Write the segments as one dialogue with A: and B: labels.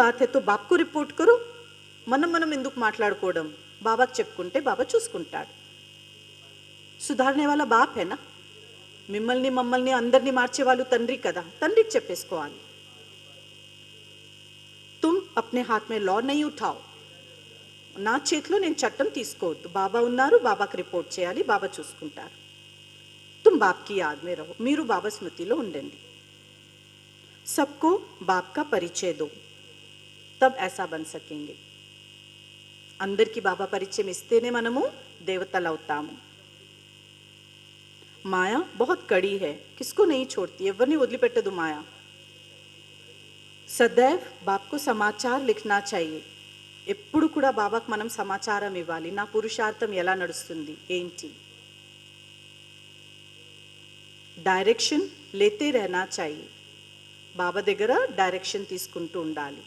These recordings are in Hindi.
A: బాత్ హై తో బాప్ కో రిపోర్ట్ కరో. మనం మనం ఎందుకు మాట్లాడుకోవడం, బాబాకు చెప్పుకుంటే బాబా చూసుకుంటాడు. సుధారనే వాళ్ళ బాప్ హేనా. మిమ్మల్ని మమ్మల్ని అందరినీ మార్చేవాళ్ళు తండ్రి కదా, తండ్రికి చెప్పేసుకోవాలి. తుమ్ అప్నే హాత్ మే లా నహీ ఉఠాओ. నా చేతిలో నేను చట్టం తీసుకోవద్దు. బాబా ఉన్నారు, బాబాకి రిపోర్ట్ చేయాలి, బాబా చూసుకుంటారు. తుమ్ బాప్ కి యాద్ మే రహో. మీరు బాబా స్మృతిలో ఉండండి. सबको बाप का परिचय दो, तब ऐसा बन सकेंगे. అందరికీ బాబా పరిచయం ఇస్తేనే మనము దేవతలు అవుతాము. మాయా बहुत कड़ी है, किसको नहीं छोड़ती, ఎవరిని వదిలిపెట్టదు మాయా. सदैव बाप को समाचार लिखना चाहिए. ఎప్పుడు కూడా బాబాకు మనం సమాచారం ఇవ్వాలి. నా పురుషార్థం ఎలా నడుస్తుంది ఏంటి. డైరెక్షన్ లేతే रहना चाहिए. బాబా దగ్గర డైరెక్షన్ తీసుకుంటూ ఉండాలి,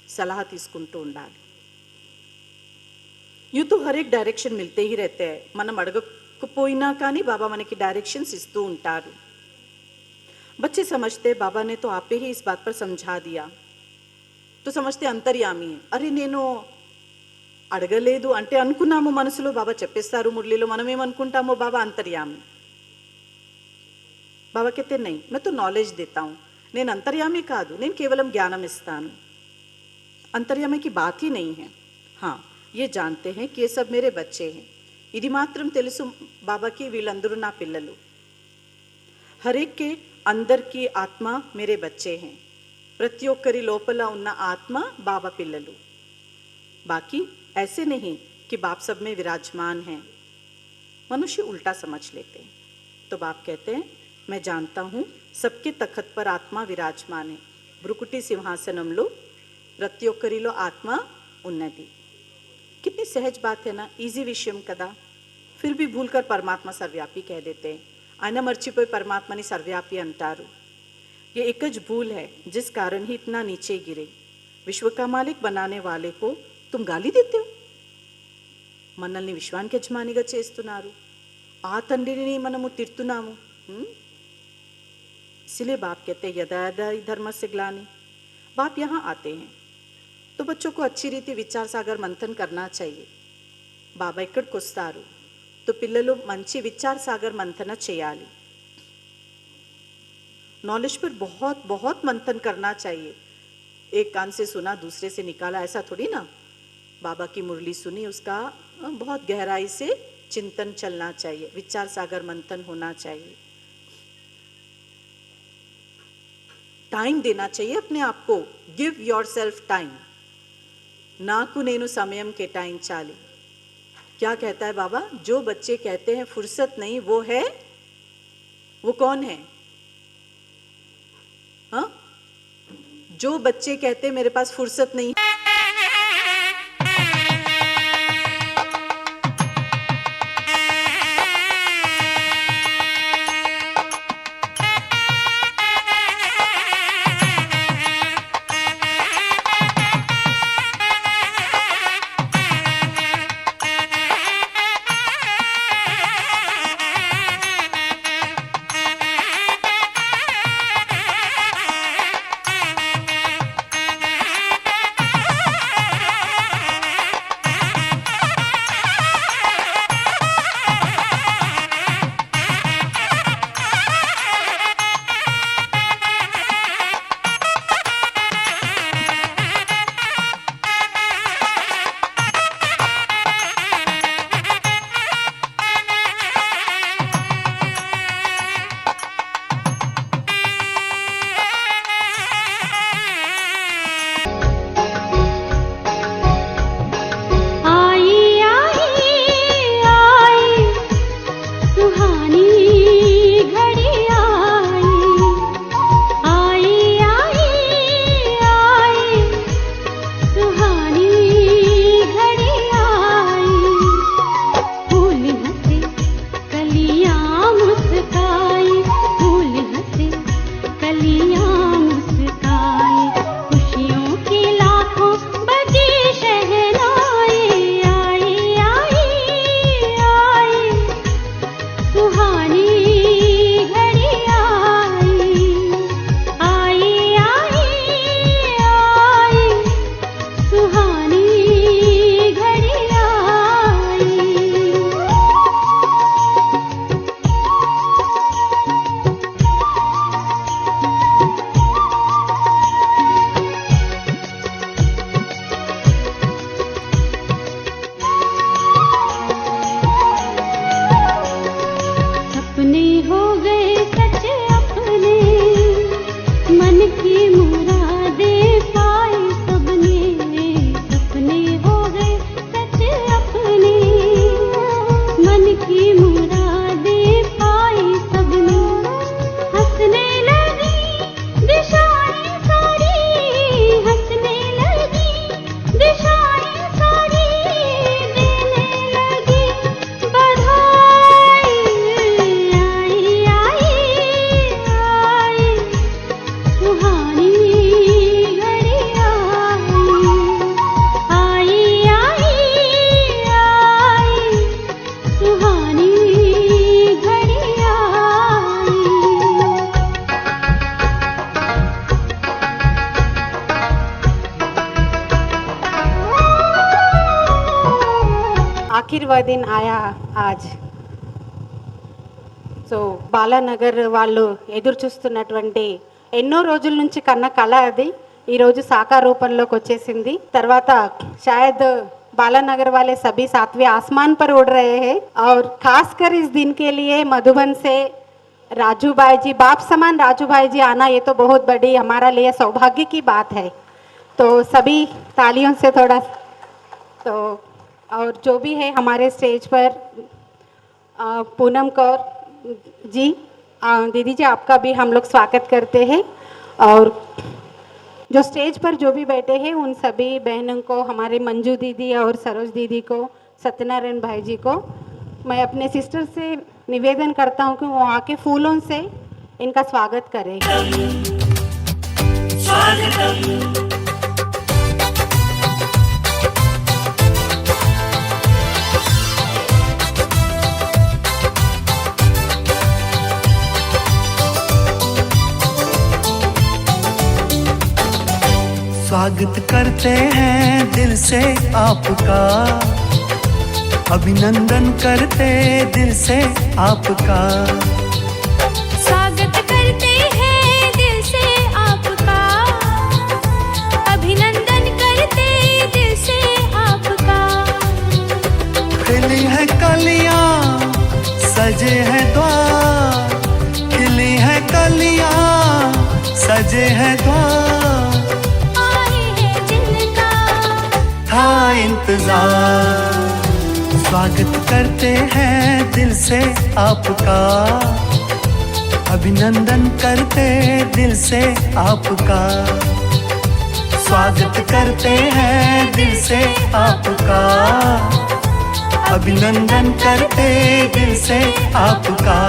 A: సలహా తీసుకుంటూ ఉండాలి. యూँ तो हर एक डायरेक्शन मिलते ही रहते हैं. మనం అడగకపోయినా కానీ బాబా మనకి డైరెక్షన్స్ ఇస్తూ ఉంటారు. बच्चे समझते बाबा ने तो आपे ही इस बात पर समझा दिया, तो समझते अंतर्यामी है. अरे నేను అడగలేదు అంటే అనుకున్నాము మనసులో, బాబా చెప్పేస్తారు మురళిలో, మనం ఏమనుకుంటామో బాబా అంతర్యామి. बाबा कहते नहीं, मैं तो नॉलेज देता हूँ. నేను అంతర్యామి కాదు, నేను కేవలం జ్ఞానం ఇస్తాను. अंतर्यामी की बात ही नहीं है. हाँ, ये जानते हैं कि ये सब मेरे बच्चे हैं. ఇది మాత్రం తెలుసు బాబాకి, వీళ్ళందరూ నా పిల్లలు. हर एक के अंदर की आत्मा मेरे बच्चे हैं. ప్రతి ఒక్కరి లోపల ఉన్న ఆత్మ బాబా పిల్లలు. बाकी ऐसे नहीं कि बाप सब में विराजमान हैं. मनुष्य उल्टा समझ लेते हैं. तो बाप कहते हैं मैं जानता हूँ सबके तखत पर आत्मा विराजमान है. భృకుటి సింహాసనంలో ప్రతి ఒక్కరిలో ఆత్మ ఉన్నది. कितनी सहज बात है ना, ఈజీ విషయం కదా. फिर भी भूलकर परमात्मा सर्वव्यापी कह देते हैं. ఆయన మర్చిపోయి పరమాత్మని సర్వవ్యాపి అంటారు. ये एक ज भूल है जिस कारण ही इतना नीचे गिरे. विश्व का मालिक बनाने वाले को तुम गाली देते हो. మనల్ని విశ్వానికి యజమానిగా చేస్తున్నారు, ఆ తండ్రిని మనము తిడుతున్నాము. इसलिए बाप कहते हैं यदा यदा धर्म से ग्लानि. बाप यहाँ आते हैं तो बच्चों को अच्छी रीति विचार सागर मंथन करना चाहिए. బాబా ఇక్కడికి వస్తారు, तो పిల్లలు మంచి విచార సాగర్ మంథన చేయాలి. नॉलेज पर बहुत बहुत मंथन करना चाहिए. एक कान से सुना दूसरे से निकाला, ऐसा थोड़ी ना. बाबा की मुरली सुनी, उसका बहुत गहराई से चिंतन चलना चाहिए, विचार सागर मंथन होना चाहिए. टाइम देना चाहिए अपने आप को. Give your self time. నాకు నేను సమయం కేటాయించాలి. क्या कहता है बाबा, जो बच्चे कहते हैं फुर्सत नहीं, वो है, वो कौन है? हाँ, जो बच्चे कहते हैं मेरे पास फुर्सत नहीं,
B: ఆఖరి दिन आया आज. సో బాలానగర్ వాళ్ళు ఎదురు చూస్తున్నటువంటి ఎన్నో రోజుల నుంచి కన్న కళ అది ఈరోజు సాకార రూపంలోకి వచ్చేసింది. తర్వాత शायद बालानगर वाले सभी सातवें आसमान पर उड़ रहे हैं और खासकर इस दिन के लिए मधुबन से राजू भाई जी, बाप समान राजू भाई जी आना, ये तो बहुत बड़ी हमारा लिए सौभाग्य की बात है. तो सभी तालियों से थोड़ा तो और जो भी है हमारे स्टेज पर पूनम कौर जी, दीदी जी आपका भी हम लोग स्वागत करते हैं. और जो स्टेज पर जो भी बैठे हैं उन सभी बहनों को, हमारे मंजू दीदी और सरोज दीदी को, सत्यनारायण भाई जी को मैं अपने सिस्टर से निवेदन करता हूं कि वो आके फूलों से इनका स्वागत करें.
C: स्वागत करते हैं दिल से आपका, अभिनंदन करते दिल से आपका.
D: स्वागत करते हैं दिल से आपका, अभिनंदन करते दिल से आपका.
C: खिली है कलियां सजे हैं द्वार, खिली है कलियां सजे हैं द्वार. था इंतजार, स्वागत करते हैं दिल से आपका, अभिनंदन करते दिल से आपका. स्वागत करते हैं दिल से आपका, अभिनंदन करते दिल से आपका.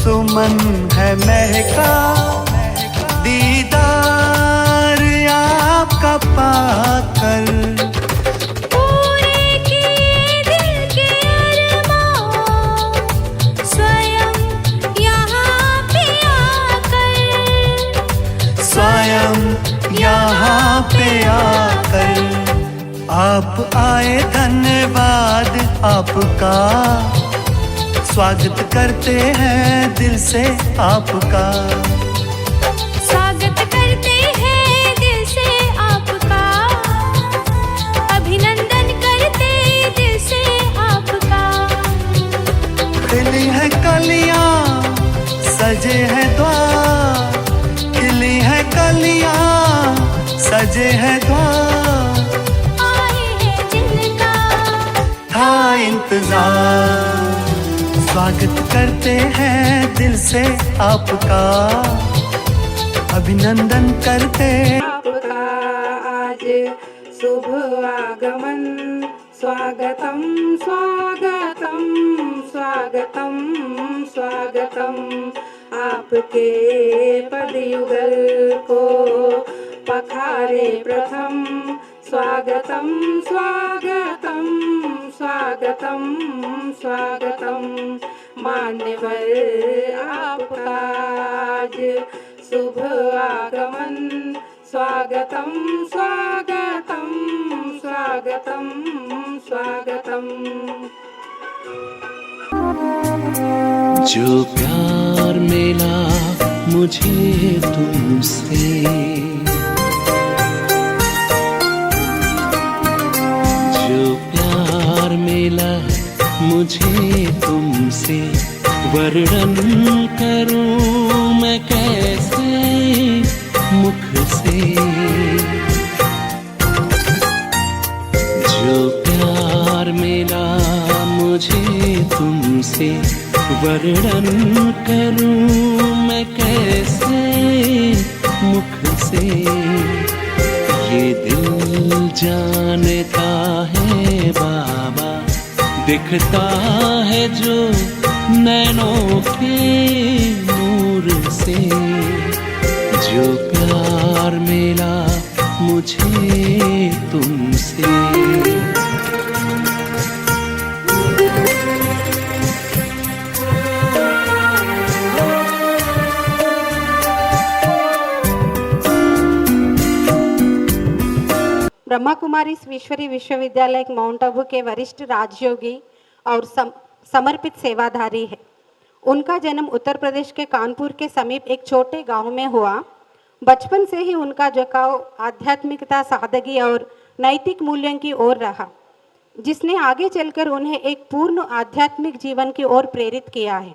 C: सुमन है महका, दीदार आपका पाकर.
D: पूरे किए दिल के अरमान, स्वयं यहाँ पे आकर,
C: स्वयं यहाँ पे आकर. आप आए धन्यवाद आपका, स्वागत करते हैं दिल से आपका.
D: स्वागत करते हैं दिल से आपका, अभिनंदन करते दिल से आपका.
C: खिली है कलियां सजे हैं द्वार, खिली है कलियां सजे हैं द्वार.
D: आए हैं जिनका
C: था इंतजार, स्वागत करते हैं दिल से आपका, अभिनंदन करते
B: आपका आज शुभ आगमन. स्वागतम स्वागतम स्वागतम स्वागतम, आपके पदयुगल को पखारे प्रथम. स्वागतम स्वागतम स्वागतम स्वागतम, मान्यवर आपका आज शुभ आगमन. स्वागतम स्वागतम स्वागतम स्वागतम.
E: जो प्यार मिला मुझे तुमसे, जो प्यार मिला मुझे तुमसे, वर्णन करूं मैं कैसे मुख से. जो प्यार मिला मुझे तुमसे, वर्णन करूं मैं कैसे मुख से. ये दिल जानता है बाबा, दिखता है जो नैनों के नूर से. जो प्यार मिला मुझे तुमसे।
B: ब्रह्मा कुमारी ईश्वरी विश्वविद्यालय माउंट आबू के वरिष्ठ राजयोगी और समर्पित सेवाधारी है। उनका जन्म उत्तर प्रदेश के कानपुर के समीप एक छोटे गांव में हुआ। बचपन से ही उनका झुकाव आध्यात्मिकता, सादगी और नैतिक मूल्यों की ओर रहा, जिसने आगे चलकर उन्हें एक पूर्ण आध्यात्मिक जीवन की ओर प्रेरित किया है।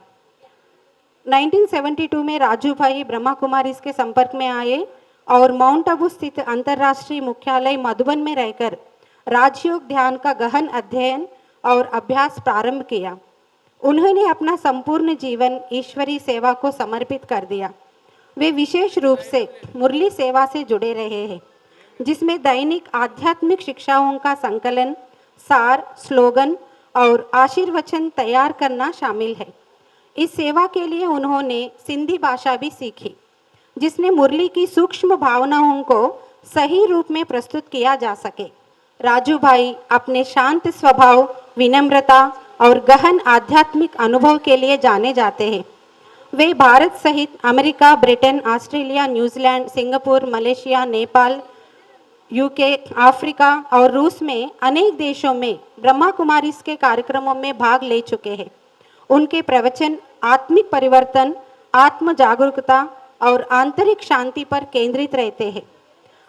B: 1972 में राजू भाई ब्रह्मा कुमारी के संपर्क में आए और माउंट आबू स्थित अंतर्राष्ट्रीय मुख्यालय मधुबन में रहकर राजयोग ध्यान का गहन अध्ययन और अभ्यास प्रारंभ किया। उन्होंने अपना संपूर्ण जीवन ईश्वरी सेवा को समर्पित कर दिया। वे विशेष रूप से मुरली सेवा से जुड़े रहे हैं, जिसमें दैनिक आध्यात्मिक शिक्षाओं का संकलन, सार, स्लोगन और आशीर्वचन तैयार करना शामिल है। इस सेवा के लिए उन्होंने सिंधी भाषा भी सीखी, जिसने मुरली की सूक्ष्म भावनाओं को सही रूप में प्रस्तुत किया जा सके। राजू भाई अपने शांत स्वभाव, विनम्रता और गहन आध्यात्मिक अनुभव के लिए जाने जाते हैं। वे भारत सहित America, Britain, Australia, New Zealand, Singapore, Malaysia, Nepal, UK, Africa और रूस में अनेक देशों में ब्रह्मा कुमारी के कार्यक्रमों में भाग ले चुके हैं। उनके प्रवचन आत्मिक परिवर्तन, आत्म जागरूकता और आंतरिक शांति पर केंद्रित रहते हैं।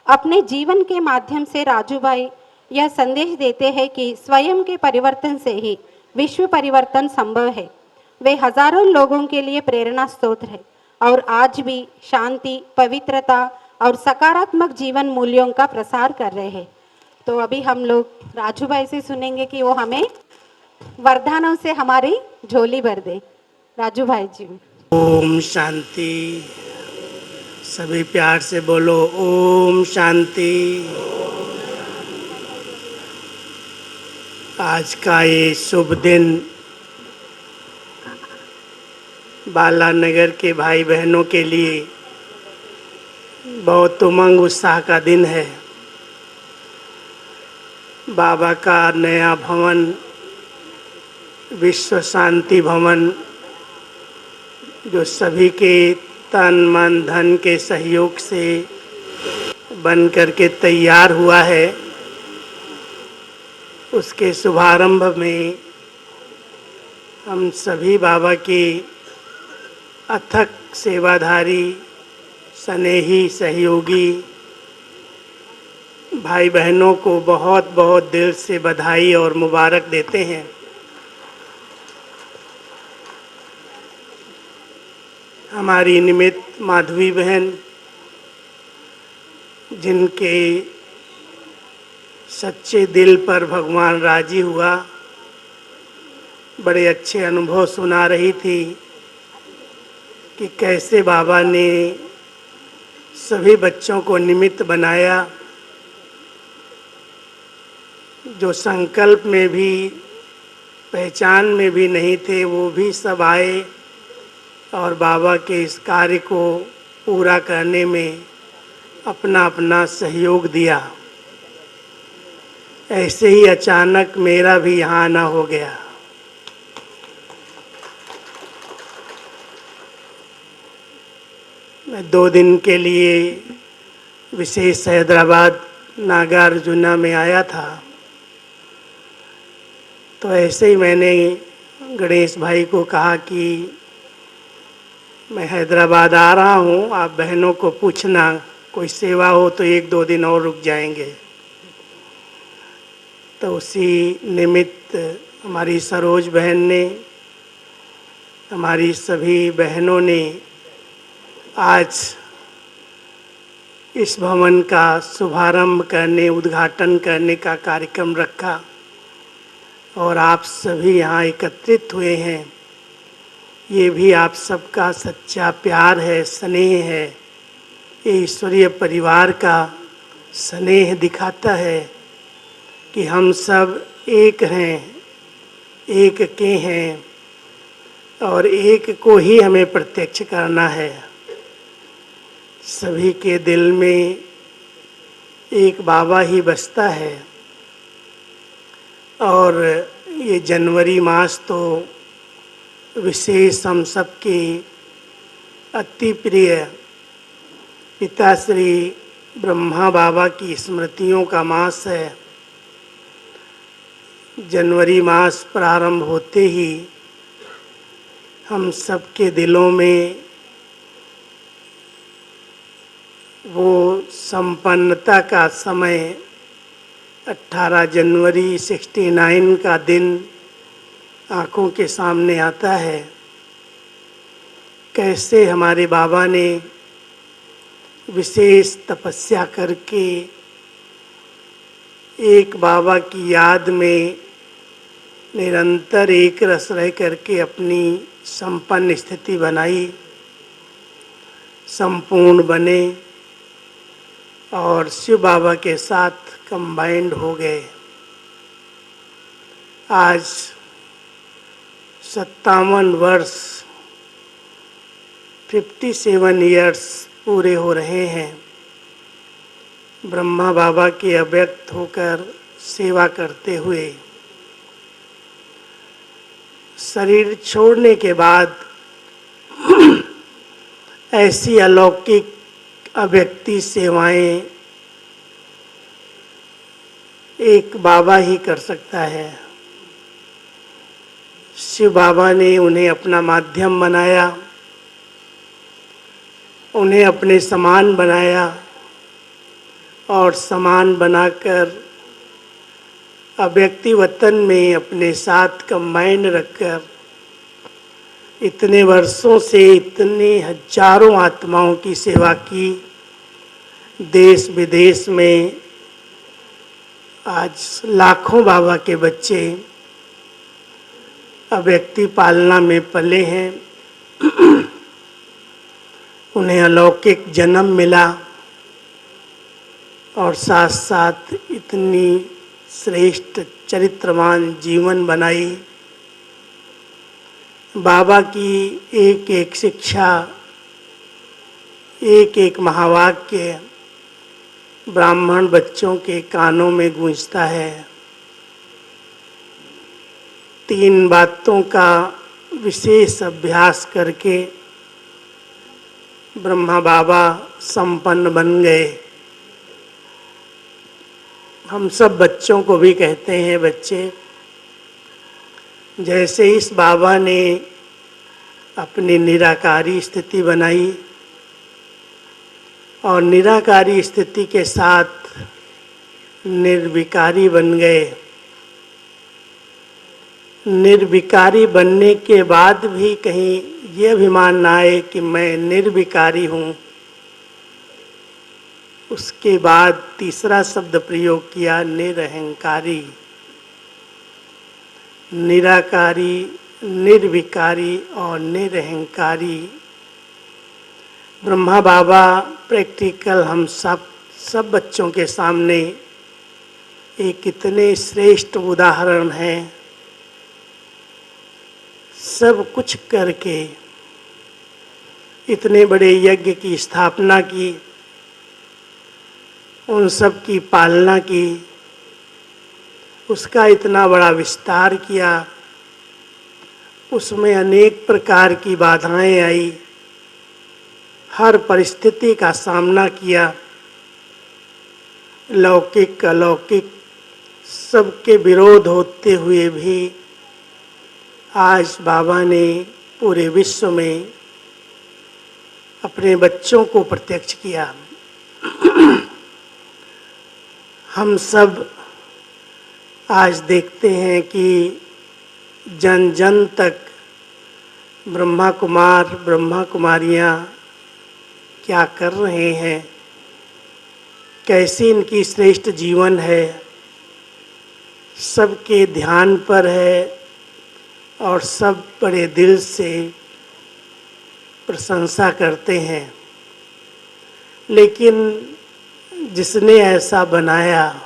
B: अपने जीवन के माध्यम से राजू भाई यह संदेश देते हैं कि स्वयं के परिवर्तन से ही विश्व परिवर्तन संभव है। वे हजारों लोगों के लिए प्रेरणा स्रोत है और आज भी शांति, पवित्रता और सकारात्मक जीवन मूल्यों का प्रसार कर रहे हैं। तो अभी हम लोग राजू भाई से सुनेंगे कि वो हमें वरदानों से हमारी झोली भर दे। राजू भाई जी।
F: ओम शांति। सभी प्यार से बोलो ओम शांति। आज का ये शुभ दिन बालानगर के भाई बहनों के लिए बहुत उमंग उत्साह का दिन है। बाबा का नया भवन, विश्व शांति भवन, जो सभी के तन मन धन के सहयोग से बन करके तैयार हुआ है, उसके शुभारंभ में हम सभी बाबा के अथक सेवाधारी, स्नेही, सहयोगी भाई बहनों को बहुत बहुत दिल से बधाई और मुबारक देते हैं। हमारी निमित्त माधवी बहन, जिनके सच्चे दिल पर भगवान राजी हुआ, बड़े अच्छे अनुभव सुना रही थी कि कैसे बाबा ने सभी बच्चों को निमित्त बनाया, जो संकल्प में भी, पहचान में भी नहीं थे, वो भी सब आए और बाबा के इस कार्य को पूरा करने में अपना अपना सहयोग दिया। ऐसे ही अचानक मेरा भी यहाँ आना हो गया। मैं 2 दिन के लिए विशेष हैदराबाद नागार्जुना में आया था, तो ऐसे ही मैंने गणेश भाई को कहा कि मैं हैदराबाद आ रहा हूँ, आप बहनों को पूछना कोई सेवा हो तो 1-2 दिन और रुक जाएंगे। तो उसी निमित्त हमारी सरोज बहन ने, हमारी सभी बहनों ने आज इस भवन का शुभारंभ करने, उद्घाटन करने का कार्यक्रम रखा और आप सभी यहाँ एकत्रित हुए हैं। ये भी आप सबका सच्चा प्यार है, स्नेह है। ये ईश्वरीय परिवार का स्नेह दिखाता है कि हम सब एक हैं, एक के हैं और एक को ही हमें प्रत्यक्ष करना है। सभी के दिल में एक बाबा ही बसता है। और ये जनवरी मास तो विशेष हम सबके अति प्रिय पिताश्री ब्रह्मा बाबा की स्मृतियों का मास है। जनवरी मास प्रारंभ होते ही हम सबके दिलों में वो संपन्नता का समय 18 जनवरी 69 का दिन आँखों के सामने आता है। कैसे हमारे बाबा ने विशेष तपस्या करके एक बाबा की याद में निरंतर एक रस रह करके अपनी संपन्न स्थिति बनाई, संपूर्ण बने और शिव बाबा के साथ कंबाइंड हो गए। आज 57 वर्ष 57 ईयर्स पूरे हो रहे हैं ब्रह्मा बाबा के अव्यक्त होकर सेवा करते हुए। शरीर छोड़ने के बाद ऐसी अलौकिक अव्यक्ति सेवाएं एक बाबा ही कर सकता है। शिव बाबा ने उन्हें अपना माध्यम बनाया, उन्हें अपने समान बनाया और समान बनाकर अव्यक्ति वतन में अपने साथ कंबाइंड रखकर इतने वर्षों से इतने हजारों आत्माओं की सेवा की। देश विदेश में आज लाखों बाबा के बच्चे अव्यक्ति पालना में पले हैं। उन्हें अलौकिक जन्म मिला और साथ साथ इतनी श्रेष्ठ चरित्रवान जीवन बनाई। बाबा की एक एक शिक्षा, एक एक महावाक्य ब्राह्मण बच्चों के कानों में गूंजता है। 3 बातों का विशेष अभ्यास करके ब्रह्मा बाबा संपन्न बन गए। हम सब बच्चों को भी कहते हैं, बच्चे जैसे इस बाबा ने अपनी निराकारी स्थिति बनाई और निराकारी स्थिति के साथ निर्विकारी बन गए। निर्विकारी बनने के बाद भी कहीं ये अभिमान ना आए कि मैं निर्विकारी हूँ। उसके बाद तीसरा शब्द प्रयोग किया, निरहंकारी। निराकारी, निर्विकारी और निरहंकारी। ब्रह्मा बाबा प्रैक्टिकल हम सब बच्चों के सामने एक इतने श्रेष्ठ उदाहरण हैं। सब कुछ करके इतने बड़े यज्ञ की स्थापना की, उन सब की पालना की, उसका इतना बड़ा विस्तार किया, उसमें अनेक प्रकार की बाधाएं आई, हर परिस्थिति का सामना किया। लौकिक अलौकिक सबके विरोध होते हुए भी आज बाबा ने पूरे विश्व में अपने बच्चों को प्रत्यक्ष किया। हम सब आज देखते हैं कि जन जन तक ब्रह्मा कुमार ब्रह्मा कुमारियाँ क्या कर रहे हैं, कैसी इनकी श्रेष्ठ जीवन है, सबके ध्यान पर है और सब बड़े दिल से प्रशंसा करते हैं। लेकिन जिसने ऐसा बनाया,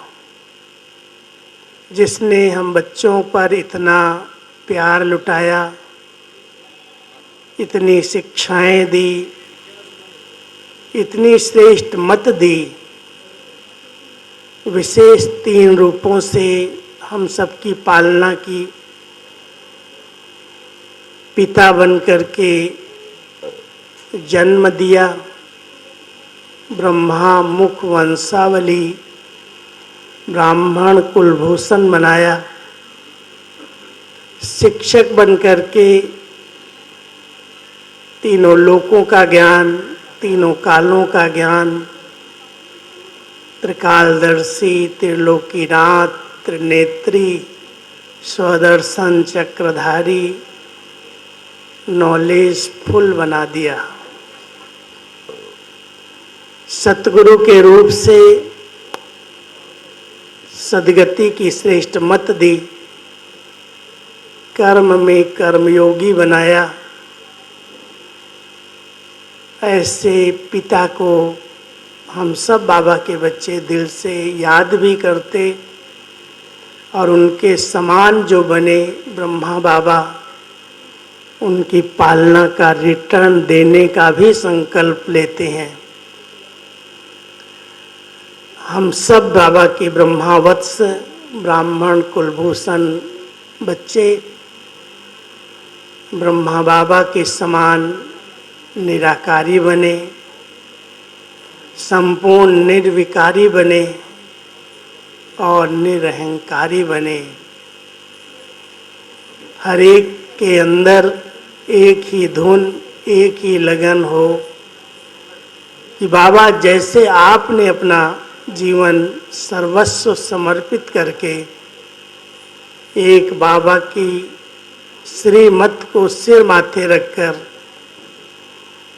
F: जिसने हम बच्चों पर इतना प्यार लुटाया, इतनी शिक्षाएं दी, इतनी श्रेष्ठ मत दी, विशेष 3 रूपों से हम सबकी पालना की, पिता बन करके जन्म दिया, ब्रह्मा मुख वंशावली ब्राह्मण कुलभूषण बनाया, शिक्षक बन करके तीनों लोकों का ज्ञान, तीनों कालों का ज्ञान, त्रिकालदर्शी, त्रिलोकीनाथ, त्रिनेत्री, स्वदर्शन चक्रधारी, नॉलेज फुल बना दिया। सतगुरु के रूप से सद्गति की श्रेष्ठ मत दी, कर्म में कर्मयोगी बनाया। ऐसे पिता को हम सब बाबा के बच्चे दिल से याद भी करते और उनके समान जो बने ब्रह्मा बाबा, उनकी पालना का रिटर्न देने का भी संकल्प लेते हैं। हम सब बाबा के ब्रह्मावत्स ब्राह्मण कुलभूषण बच्चे ब्रह्मा बाबा के समान निराकारी बने, संपूर्ण निर्विकारी बने और निरहंकारी बने। हर एक के अंदर एक ही धुन, एक ही लगन हो कि बाबा जैसे आपने अपना जीवन सर्वस्व समर्पित करके एक बाबा की श्रीमत को सिर माथे रखकर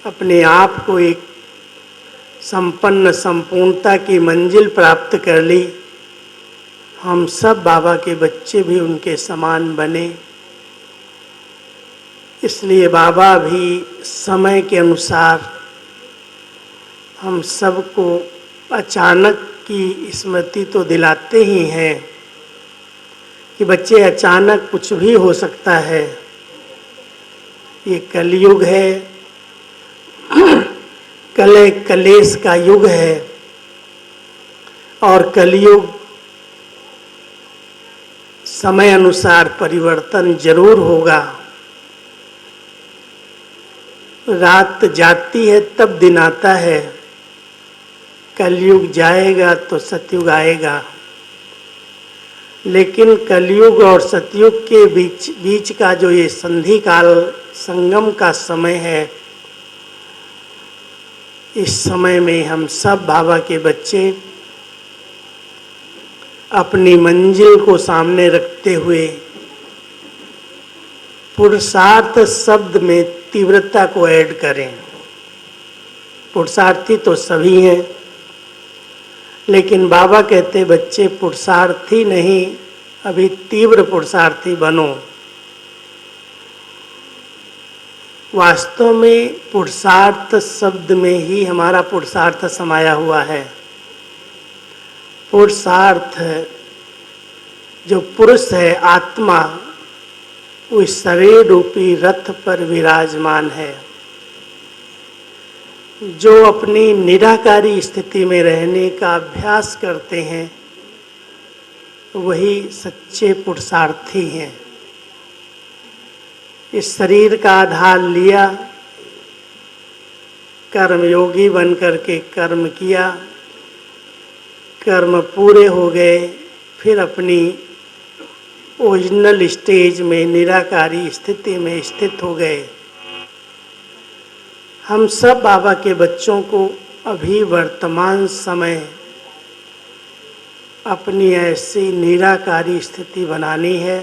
F: अपने आप को एक संपन्न संपूर्णता की मंजिल प्राप्त कर ली, हम सब बाबा के बच्चे भी उनके समान बने। इसलिए बाबा भी समय के अनुसार हम सबको अचानक की स्मृति तो दिलाते ही हैं कि बच्चे अचानक कुछ भी हो सकता है। ये कलयुग है, कले कलेश का युग है और कलयुग समय अनुसार परिवर्तन जरूर होगा। रात जाती है तब दिन आता है, कलयुग जाएगा तो सतयुग आएगा। लेकिन कलयुग और सतयुग के बीच का जो ये संधि काल, संगम का समय है, इस समय में हम सब बाबा के बच्चे अपनी मंजिल को सामने रखते हुए पुरुषार्थ शब्द में तीव्रता को ऐड करें। पुरुषार्थी तो सभी हैं, लेकिन बाबा कहते बच्चे पुरुषार्थी नहीं, अभी तीव्र पुरुषार्थी बनो। वास्तव में पुरुषार्थ शब्द में ही हमारा पुरुषार्थ समाया हुआ है। पुरुषार्थ जो पुरुष है, आत्मा, वो इस शरीर रूपी रथ पर विराजमान है। जो अपनी निराकारी स्थिति में रहने का अभ्यास करते हैं, वही सच्चे पुरुषार्थी हैं। इस शरीर का आधार लिया, कर्मयोगी बन करके कर्म किया, कर्म पूरे हो गए, फिर अपनी ओरिजिनल स्टेज में निराकारी स्थिति में स्थित हो गए। हम सब बाबा के बच्चों को अभी वर्तमान समय अपनी ऐसी निराकारी स्थिति बनानी है,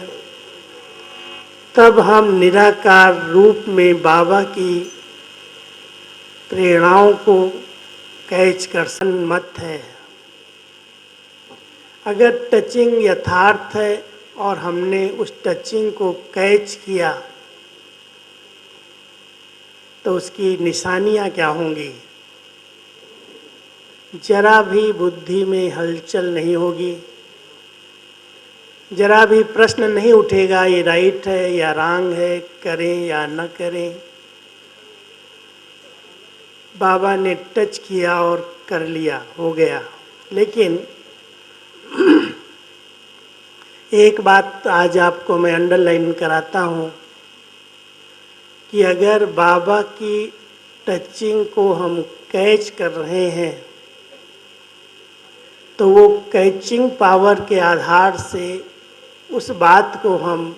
F: तब हम निराकार रूप में बाबा की प्रेरणाओं को कैच कर मत है। अगर टचिंग यथार्थ है और हमने उस टचिंग को कैच किया, तो उसकी निशानियां क्या होंगी? जरा भी बुद्धि में हलचल नहीं होगी, जरा भी प्रश्न नहीं उठेगा ये राइट है या रॉन्ग है, करें या न करें। बाबा ने टच किया और कर लिया, हो गया। लेकिन एक बात आज आपको मैं अंडरलाइन कराता हूँ कि अगर बाबा की टचिंग को हम कैच कर रहे हैं तो वो कैचिंग पावर के आधार से उस बात को हम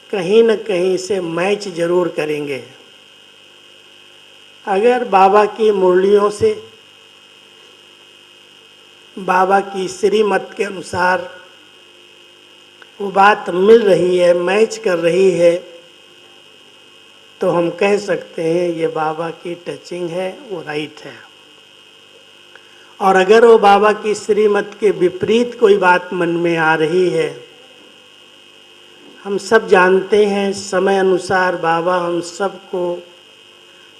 F: कहीं न कहीं से मैच जरूर करेंगे। अगर बाबा की मुरलियों से, बाबा की श्रीमत के अनुसार वो बात मिल रही है, मैच कर रही है, तो हम कह सकते हैं ये बाबा की टचिंग है, वो राइट है। और अगर वो बाबा की श्रीमत के विपरीत कोई बात मन में आ रही है, हम सब जानते हैं समय अनुसार बाबा हम सबको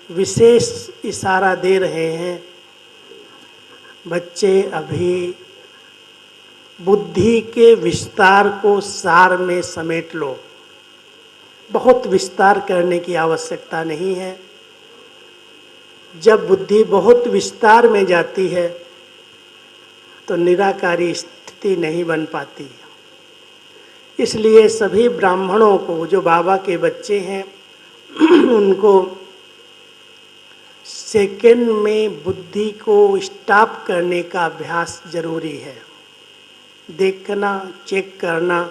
F: विशेष इशारा दे रहे हैं, बच्चे अभी बुद्धि के विस्तार को सार में समेट लो। बहुत विस्तार करने की आवश्यकता नहीं है। जब बुद्धि बहुत विस्तार में जाती है तो निराकारी स्थिति नहीं बन पाती। इसलिए सभी ब्राह्मणों को, जो बाबा के बच्चे हैं, उनको सेकंड में बुद्धि को स्टॉप करने का अभ्यास जरूरी है। देखना, चेक करना,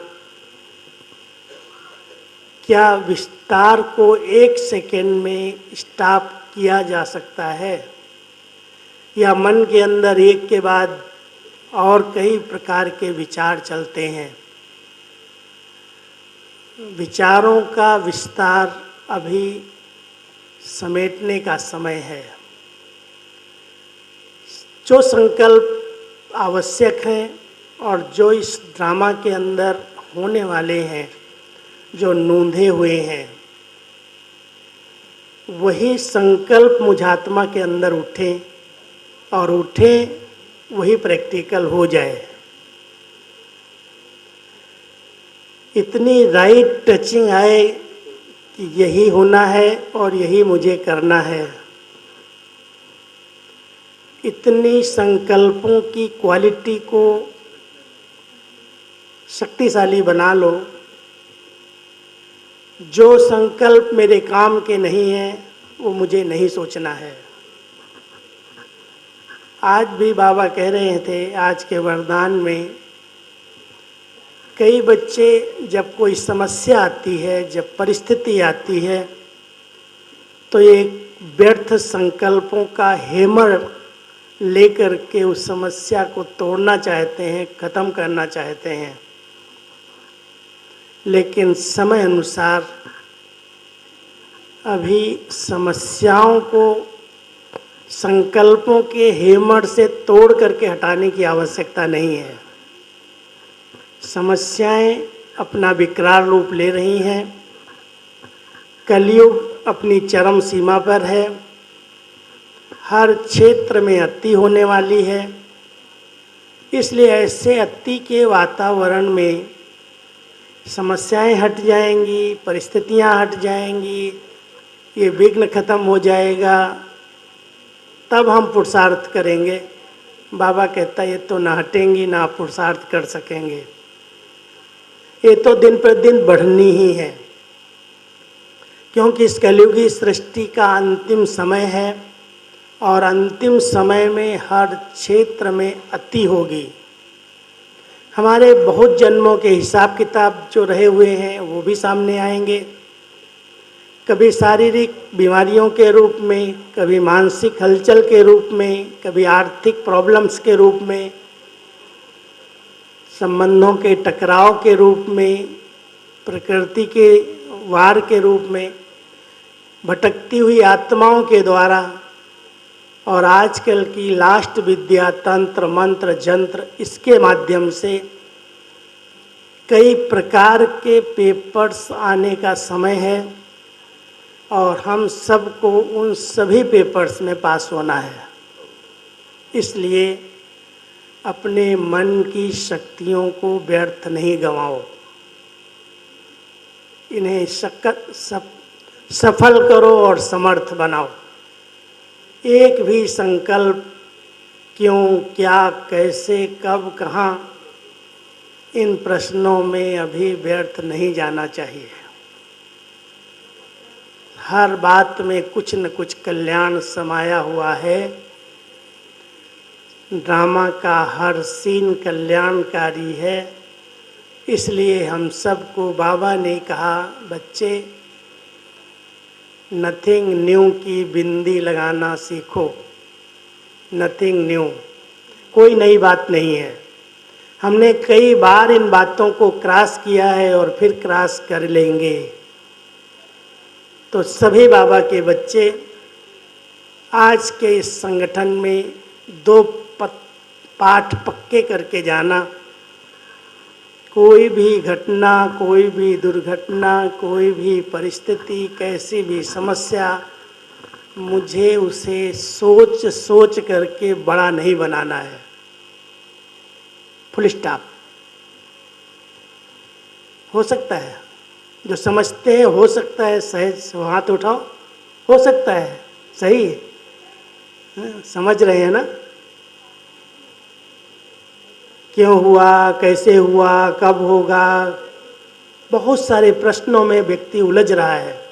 F: क्या विस्तार को एक सेकंड में स्टॉप किया जा सकता है, या मन के अंदर एक के बाद और कई प्रकार के विचार चलते हैं। विचारों का विस्तार अभी समेटने का समय है। जो संकल्प आवश्यक हैं और जो इस ड्रामा के अंदर होने वाले हैं, जो नूंधे हुए हैं, वही संकल्प मुझात्मा के अंदर उठें और उठें वही प्रैक्टिकल हो जाए। इतनी राइट टचिंग आए कि यही होना है और यही मुझे करना है। इतनी संकल्पों की क्वालिटी को शक्तिशाली बना लो। जो संकल्प मेरे काम के नहीं हैं वो मुझे नहीं सोचना है। आज भी बाबा कह रहे थे, आज के वरदान में कई बच्चे, जब कोई समस्या आती है, जब परिस्थिति आती है, तो एक व्यर्थ संकल्पों का हैमर लेकर के उस समस्या को तोड़ना चाहते हैं, ख़त्म करना चाहते हैं। लेकिन समय अनुसार अभी समस्याओं को संकल्पों के हैमर से तोड़ करके हटाने की आवश्यकता नहीं है। समस्याएं अपना विकराल रूप ले रही हैं। कलयुग अपनी चरम सीमा पर है। हर क्षेत्र में अति होने वाली है। इसलिए ऐसे अति के वातावरण में समस्याएं हट जाएंगी, परिस्थितियां हट जाएंगी, ये विघ्न खत्म हो जाएगा, तब हम पुरुषार्थ करेंगे। बाबा कहता है ये तो ना हटेंगी, ना पुरुषार्थ कर सकेंगे, ये तो दिन पर दिन बढ़नी ही है। क्योंकि इस कलयुगी सृष्टि का अंतिम समय है और अंतिम समय में हर क्षेत्र में अति होगी। हमारे बहुत जन्मों के हिसाब किताब जो रहे हुए हैं वो भी सामने आएंगे। कभी शारीरिक बीमारियों के रूप में, कभी मानसिक हलचल के रूप में, कभी आर्थिक प्रॉब्लम्स के रूप में, संबंधों के टकराव के रूप में, प्रकृति के वार के रूप में, भटकती हुई आत्माओं के द्वारा, और आजकल की लास्ट विद्या तंत्र मंत्र जंत्र, इसके माध्यम से कई प्रकार के पेपर्स आने का समय है और हम सबको उन सभी पेपर्स में पास होना है। इसलिए अपने मन की शक्तियों को व्यर्थ नहीं गंवाओ, इन्हें सफल करो और समर्थ बनाओ। एक भी संकल्प क्यों, क्या, कैसे, कब, कहाँ, इन प्रश्नों में अभी व्यर्थ नहीं जाना चाहिए। हर बात में कुछ न कुछ कल्याण समाया हुआ है। ड्रामा का हर सीन कल्याणकारी है। इसलिए हम सबको बाबा ने कहा, बच्चे नथिंग न्यू की बिंदी लगाना सीखो। नथिंग न्यू, कोई नई बात नहीं है। हमने कई बार इन बातों को क्रॉस किया है और फिर क्रॉस कर लेंगे। तो सभी बाबा के बच्चे आज के इस संगठन में 2 पाठ पक्के करके जाना। कोई भी घटना, कोई भी दुर्घटना, कोई भी परिस्थिति, कैसी भी समस्या, मुझे उसे सोच सोच करके बड़ा नहीं बनाना है। Full stop. हो सकता है, जो समझते हैं हो सकता है, सहज हाथ उठाओ, हो सकता है, सही है, समझ रहे हैं ना? क्यों हुआ, कैसे हुआ, कब होगा, बहुत सारे प्रश्नों में व्यक्ति उलझ रहा है।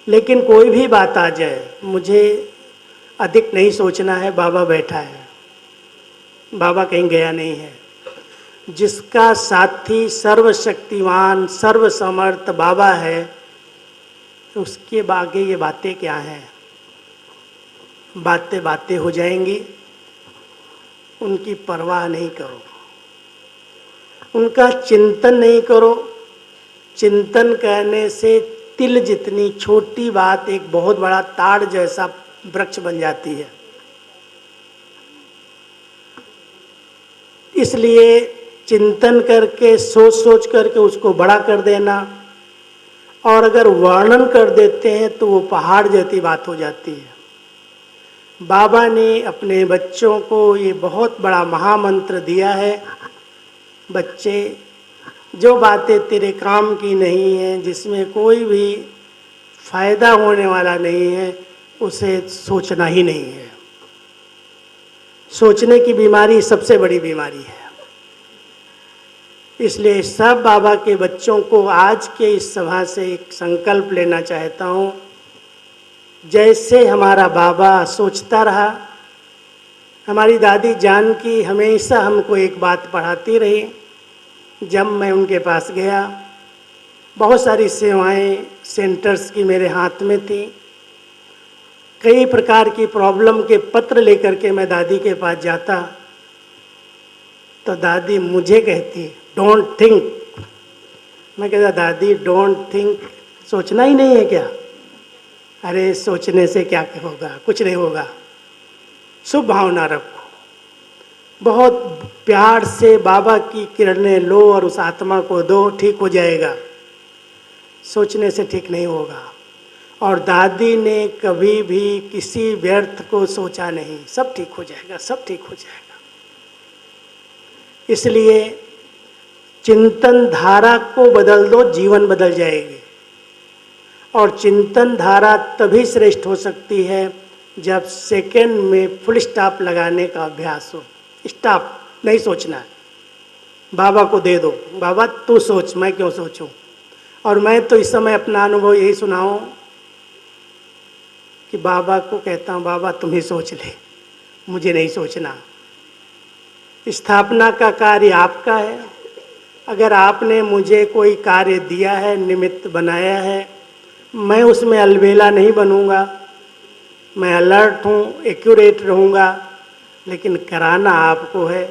F: लेकिन कोई भी बात आ जाए, मुझे अधिक नहीं सोचना है, बाबा बैठा है, बाबा कहीं गया नहीं है। जिसका साथी सर्वशक्तिवान सर्वसमर्थ बाबा है, उसके आगे ये बातें क्या हैं? बातें बातें हो जाएंगी। उनकी परवाह नहीं करो, उनका चिंतन नहीं करो। चिंतन करने से तिल जितनी छोटी बात एक बहुत बड़ा ताड़ जैसा वृक्ष बन जाती है। इसलिए चिंतन करके, सोच सोच करके उसको बड़ा कर देना, और अगर वर्णन कर देते हैं तो वो पहाड़ जैसी बात हो जाती है। बाबा ने अपने बच्चों को ये बहुत बड़ा महामंत्र दिया है, बच्चे जो बातें तेरे काम की नहीं हैं, जिसमें कोई भी फायदा होने वाला नहीं है, उसे सोचना ही नहीं है। सोचने की बीमारी सबसे बड़ी बीमारी है। इसलिए सब बाबा के बच्चों को आज के इस सभा से एक संकल्प लेना चाहता हूँ। जैसे हमारा बाबा सोचता रहा, हमारी दादी जानकी हमेशा हमको एक बात पढ़ाती रही। जब मैं उनके पास गया, बहुत सारी सेवाएं सेंटर्स की मेरे हाथ में थी। कई प्रकार की प्रॉब्लम के पत्र लेकर के मैं दादी के पास जाता, तो दादी मुझे कहती, डोंट थिंक। मैं कहता, दादी डोंट थिंक सोचना ही नहीं है क्या? अरे सोचने से क्या होगा, कुछ नहीं होगा। शुभ भावना रखो, बहुत प्यार से बाबा की किरणें लो और उस आत्मा को दो, ठीक हो जाएगा। सोचने से ठीक नहीं होगा। और दादी ने कभी भी किसी व्यर्थ को सोचा नहीं, सब ठीक हो जाएगा, सब ठीक हो जाएगा। इसलिए चिंतन धारा को बदल दो, जीवन बदल जाएगी। और चिंतन धारा तभी श्रेष्ठ हो सकती है जब सेकंड में फुल स्टॉप लगाने का अभ्यास हो। स्टॉप नहीं सोचना है, बाबा को दे दो, बाबा तू सोच, मैं क्यों सोचूं। और मैं तो इस समय अपना अनुभव यही सुनाऊं कि बाबा को कहता हूं, बाबा तुम ही सोच ले, मुझे नहीं सोचना। स्थापना का कार्य आपका है। अगर आपने मुझे कोई कार्य दिया है, निमित्त बनाया है, मैं उसमें अलबेला नहीं बनूंगा। मैं अलर्ट हूँ, एक्यूरेट रहूँगा, लेकिन कराना आपको है,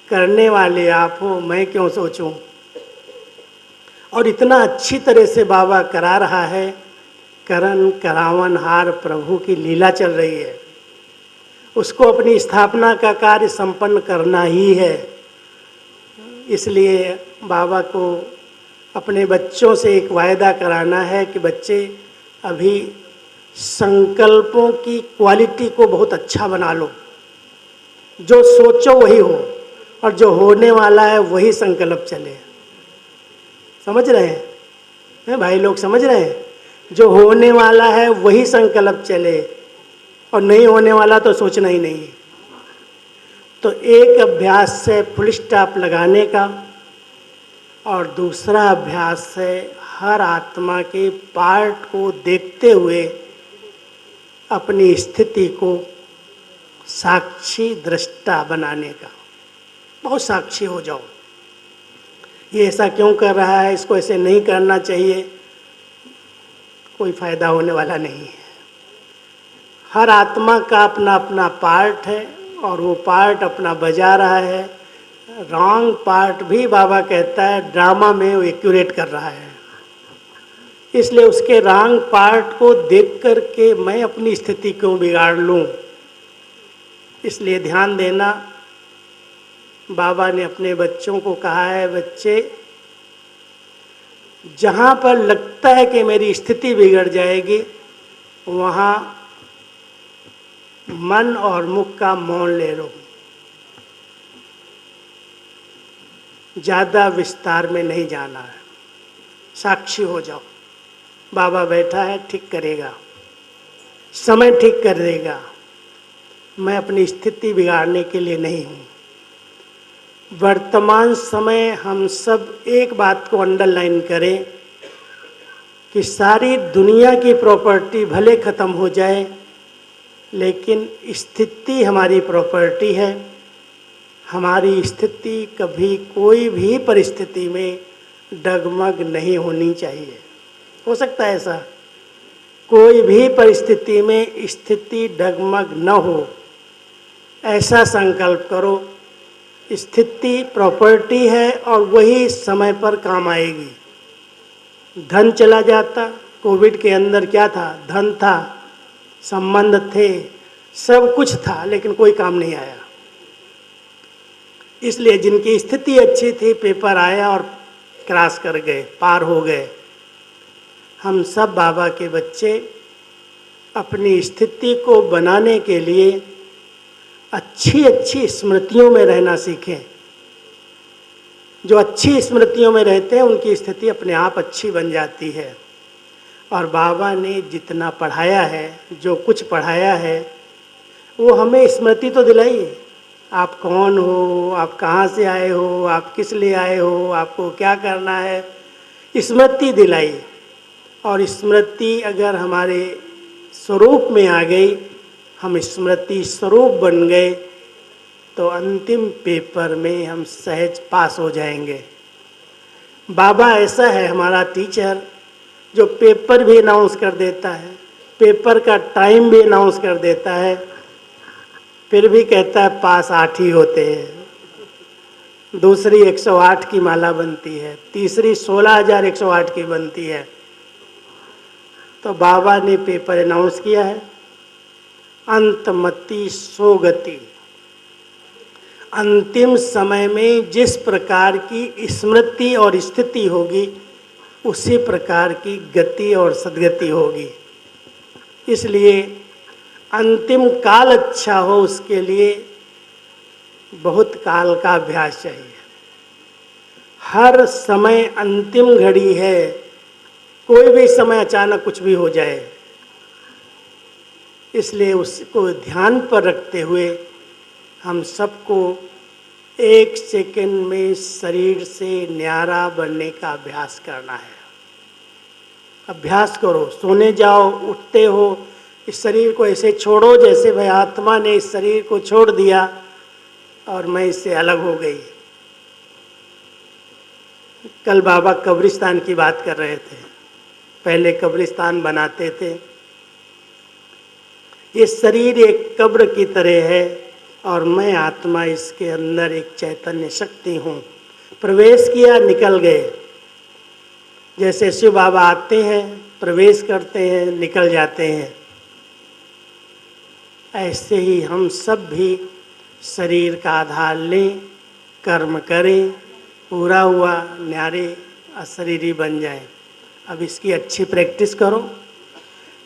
F: करने वाले आप हो, मैं क्यों सोचूं। और इतना अच्छी तरह से बाबा करा रहा है। करण करावन हार प्रभु की लीला चल रही है, उसको अपनी स्थापना का कार्य संपन्न करना ही है। इसलिए बाबा को अपने बच्चों से एक वायदा कराना है कि बच्चे अभी संकल्पों की क्वालिटी को बहुत अच्छा बना लो। जो सोचो वही हो, और जो होने वाला है वही संकल्प चले। समझ रहे हैं भाई लोग, समझ रहे हैं? जो होने वाला है वही संकल्प चले। और नहीं होने वाला तो सोचना ही नहीं है। तो एक अभ्यास से फुल स्टॉप लगाने का और दूसरा अभ्यास है हर आत्मा के पार्ट को देखते हुए अपनी स्थिति को साक्षी दृष्टा बनाने का। बहुत साक्षी हो जाओ, ये ऐसा क्यों कर रहा है, इसको ऐसे नहीं करना चाहिए, कोई फायदा होने वाला नहीं है। हर आत्मा का अपना अपना पार्ट है और वो पार्ट अपना बजा रहा है। रॉन्ग पार्ट भी बाबा कहता है ड्रामा में वो एक्यूरेट कर रहा है, इसलिए उसके रॉन्ग पार्ट को देख कर के मैं अपनी स्थिति क्यों बिगाड़ लूं। इसलिए ध्यान देना, बाबा ने अपने बच्चों को कहा है, बच्चे जहाँ पर लगता है कि मेरी स्थिति बिगड़ जाएगी वहाँ मन और मुख का मौन ले लो, ज़्यादा विस्तार में नहीं जाना है, साक्षी हो जाओ। बाबा बैठा है, ठीक करेगा, समय ठीक कर देगा, मैं अपनी स्थिति बिगाड़ने के लिए नहीं हूँ। वर्तमान समय हम सब एक बात को अंडरलाइन करें कि सारी दुनिया की प्रॉपर्टी भले ख़त्म हो जाए लेकिन स्थिति हमारी प्रॉपर्टी है। हमारी स्थिति कभी कोई भी परिस्थिति में डगमग नहीं होनी चाहिए। हो सकता है ऐसा, कोई भी परिस्थिति में स्थिति डगमग न हो, ऐसा संकल्प करो। स्थिति प्रॉपर्टी है और वही समय पर काम आएगी। धन चला जाता, कोविड के अंदर क्या था, धन था, संबंध थे, सब कुछ था, लेकिन कोई काम नहीं आया। इसलिए जिनकी स्थिति अच्छी थी, पेपर आया और क्रॉस कर गए, पार हो गए। हम सब बाबा के बच्चे अपनी स्थिति को बनाने के लिए अच्छी अच्छी स्मृतियों में रहना सीखें। जो अच्छी स्मृतियों में रहते हैं उनकी स्थिति अपने आप अच्छी बन जाती है। और बाबा ने जितना पढ़ाया है, जो कुछ पढ़ाया है, वो हमें स्मृति तो दिलाई। आप कौन हो, आप कहाँ से आए हो, आप किस लिए आए हो, आपको क्या करना है, स्मृति दिलाई। और स्मृति अगर हमारे स्वरूप में आ गई, हम स्मृति स्वरूप बन गए, तो अंतिम पेपर में हम सहज पास हो जाएंगे। बाबा ऐसा है हमारा टीचर जो पेपर भी अनाउंस कर देता है, पेपर का टाइम भी अनाउंस कर देता है, फिर भी कहता है पास 8 ही होते हैं। दूसरी 108 की माला बनती है, तीसरी 16,108 की बनती है। तो बाबा ने पेपर अनाउंस किया है, अंतमति सोगति। अंतिम समय में जिस प्रकार की स्मृति और स्थिति होगी, उसी प्रकार की गति और सद्गति होगी। इसलिए अंतिम काल अच्छा हो, उसके लिए बहुत काल का अभ्यास चाहिए। हर समय अंतिम घड़ी है, कोई भी समय अचानक कुछ भी हो जाए। इसलिए उसको ध्यान पर रखते हुए हम सबको 1 सेकंड में शरीर से न्यारा बनने का अभ्यास करना है। अभ्यास करो, सोने जाओ, उठते हो, इस शरीर को ऐसे छोड़ो जैसे भाई आत्मा ने इस शरीर को छोड़ दिया और मैं इससे अलग हो गई। कल बाबा कब्रिस्तान की बात कर रहे थे, पहले कब्रिस्तान बनाते थे। ये शरीर एक कब्र की तरह है और मैं आत्मा इसके अंदर एक चैतन्य शक्ति हूँ। प्रवेश किया, निकल गए। जैसे शिव बाबा आते हैं, प्रवेश करते हैं, निकल जाते हैं, ऐसे ही हम सब भी शरीर का आधार लें, कर्म करें, पूरा हुआ न्यारे अशरीरी बन जाएं। अब इसकी अच्छी प्रैक्टिस करो।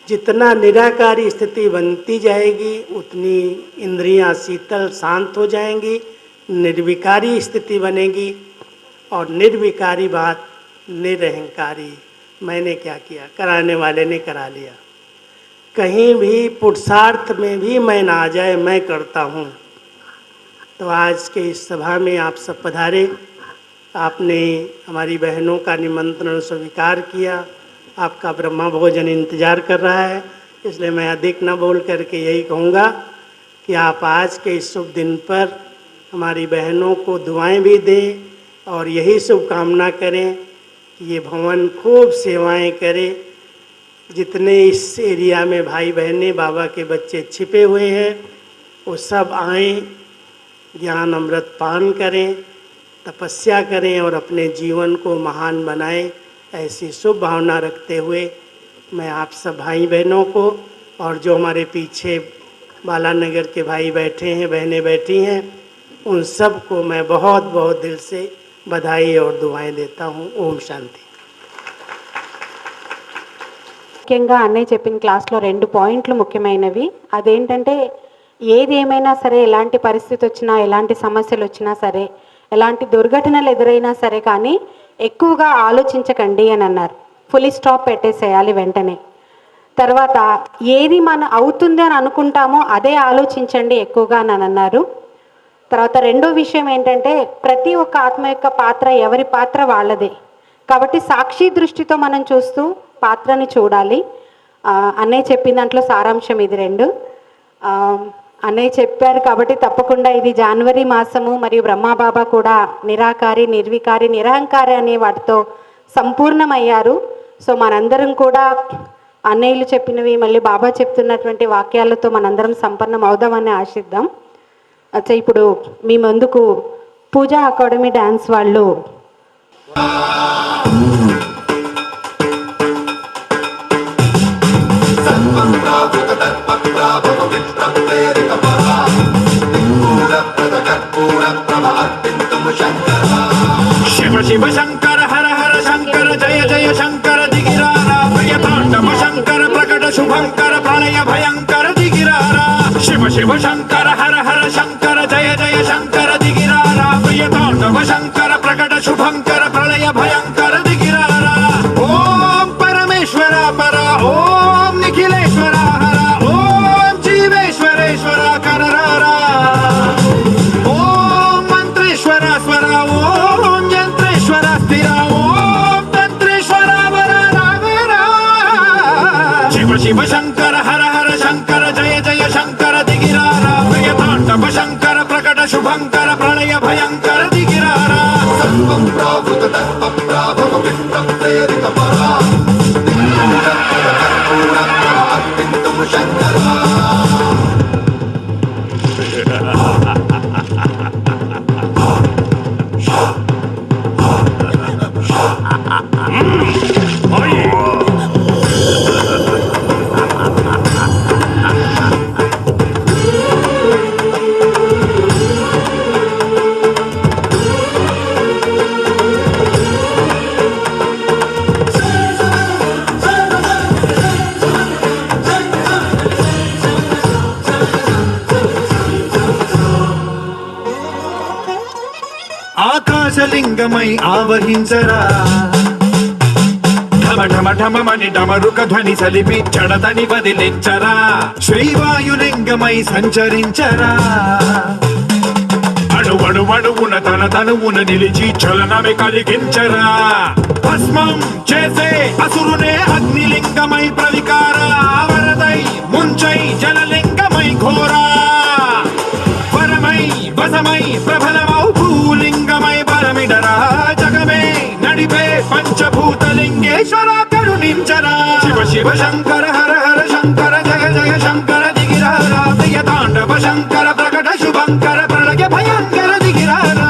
F: जितना निराकारी स्थिति बनती जाएगी उतनी इंद्रियां शीतल शांत हो जाएंगी, निर्विकारी स्थिति बनेगी। और निर्विकारी बात निरहंकारी, मैंने क्या किया, कराने वाले ने करा लिया। कहीं भी पुरुषार्थ में भी मैं ना आ जाए, मैं करता हूँ। तो आज के इस सभा में आप सब पधारे, आपने हमारी बहनों का निमंत्रण स्वीकार किया। आपका ब्रह्मा भोजन इंतज़ार कर रहा है, इसलिए मैं अधिक न बोल करके यही कहूँगा कि आप आज के इस शुभ दिन पर हमारी बहनों को दुआएं भी दें और यही शुभकामना करें कि ये भवन खूब सेवाएं करे। जितने इस एरिया में भाई बहनें बाबा के बच्चे छिपे हुए हैं वो सब आएँ, ज्ञान अमृत पान करें, तपस्या करें और अपने जीवन को महान बनाएं। ऐसी शुभ भावना रखते हुए मैं आप सब भाई बहनों को और जो हमारे पीछे बालानगर के भाई बैठे हैं, बहनें बैठी हैं, उन सब को मैं बहुत बहुत दिल से बधाई और दुआएं देता हूँ। ओम शांति।
B: ముఖ్యంగా అన్నయ్య చెప్పిన క్లాస్లో 2 పాయింట్లు ముఖ్యమైనవి. అదేంటంటే ఏది ఏమైనా సరే, ఎలాంటి పరిస్థితి వచ్చినా, ఎలాంటి సమస్యలు వచ్చినా సరే, ఎలాంటి దుర్ఘటనలు ఎదురైనా సరే కానీ ఎక్కువగా ఆలోచించకండి అని అన్నారు. ఫుల్ స్టాప్ పెట్టేసేయాలి వెంటనే. తర్వాత ఏది మన అవుతుంది అని అనుకుంటామో అదే ఆలోచించండి ఎక్కువగా అని అన్నారు. తర్వాత రెండో విషయం ఏంటంటే ప్రతి ఒక్క ఆత్మ యొక్క పాత్ర ఎవరి పాత్ర వాళ్ళదే. కాబట్టి సాక్షి దృష్టితో మనం చూస్తూ పాత్రని చూడాలి. అన్నయ్య చెప్పిన దాంట్లో సారాంశం ఇది 2. అన్నయ్య చెప్పారు కాబట్టి తప్పకుండా ఇది జనవరి మాసము మరియు బ్రహ్మబాబా కూడా నిరాకారి, నిర్వికారి, నిరహంకారి అనే వాటితో సంపూర్ణమయ్యారు. సో మనందరం కూడా అన్నయ్యలు చెప్పినవి మళ్ళీ బాబా చెప్తున్నటువంటి వాక్యాలతో మనందరం సంపన్నం అవుదామని ఆశిద్దాం. అచ్చా, ఇప్పుడు మీ ముందుకు పూజా అకాడమీ డ్యాన్స్ వాళ్ళు
G: शिव शिव शंकर हर हर शंकर जय जय शंकर दिगिरारा प्रियतांडव शंकर प्रकट शुभंकर प्रलय भयंकर दिगिरारा शिव शिव शंकर हर हर शंकर जय जय शंकर दिगिरारा प्रियतांडव शंकर प्रकट शुभंकर प्रलय भयंकर दिगिरारा ओम परमेश्वरा परा ओम निखिलेश्वरा हरा ओम जीवेश्वरेश्वरा कररारा ओम मंत्रेश्वरा स्वरा ओम यंत्रेश्वरा स्थिरा ओम तंत्रेश्वरा वरा रावेरा शिव शिव शंकर हर हर शंकर जय जय शंकर दिगिरारा प्रियतांडव शंकर प्रकट शुभंकर प्रलय भयंकर दिगिरारा सर्वं प्रावृत तत्व प्राभव विष्णु प्रेरित परा अर्पितुं शंकरा ఆకాశలింగమై ఆవహించరా ఢమ ఢమ ఢమమని డమరుక ధ్వని సలిపి జడతని వదిలించరా శ్రీవాయులింగమై సంచరించరా అణువణువున తన తనువున నిలిచి చలనమే కలిగించరా భస్మం చేసే అసురునే అగ్నిలింగమై ప్రవికార వరదై ముంచై జలలింగమై ఘోరా వరమై వసమై ప్రబలమౌ భూలింగమై బలమిడరా జగమే నడిపే పంచభూతలింగేశ్వర కరుణించరా శివ శివ శంకర హర హర శంకర జయ జయ శంకర దిగిరారా ప్రియతాండవ శంకర ప్రకట శుభంకర ప్రళయ భయంకర దిగిరారా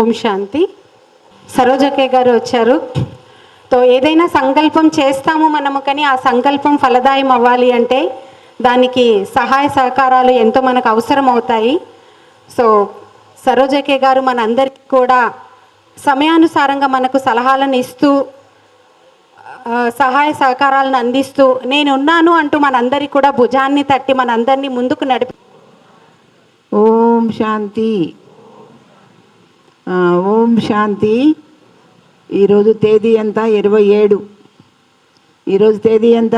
B: ఓం శాంతి. సరోజకే గారు వచ్చారు. తో ఏదైనా సంకల్పం చేస్తాము మనము, కానీ ఆ సంకల్పం ఫలదాయం అవ్వాలి అంటే దానికి సహాయ సహకారాలు ఎంతో మనకు అవసరం అవుతాయి. సో సరోజకే గారు మనందరికీ కూడా సమయానుసారంగా మనకు సలహాలను ఇస్తూ సహాయ సహకారాలను అందిస్తూ నేనున్నాను అంటూ మనందరికీ కూడా భుజాన్ని తట్టి మనందరినీ ముందుకు నడిపి.
H: ఓం శాంతి. ఓం శాంతి. ఈరోజు తేదీ ఎంత? 27. ఈరోజు తేదీ ఎంత?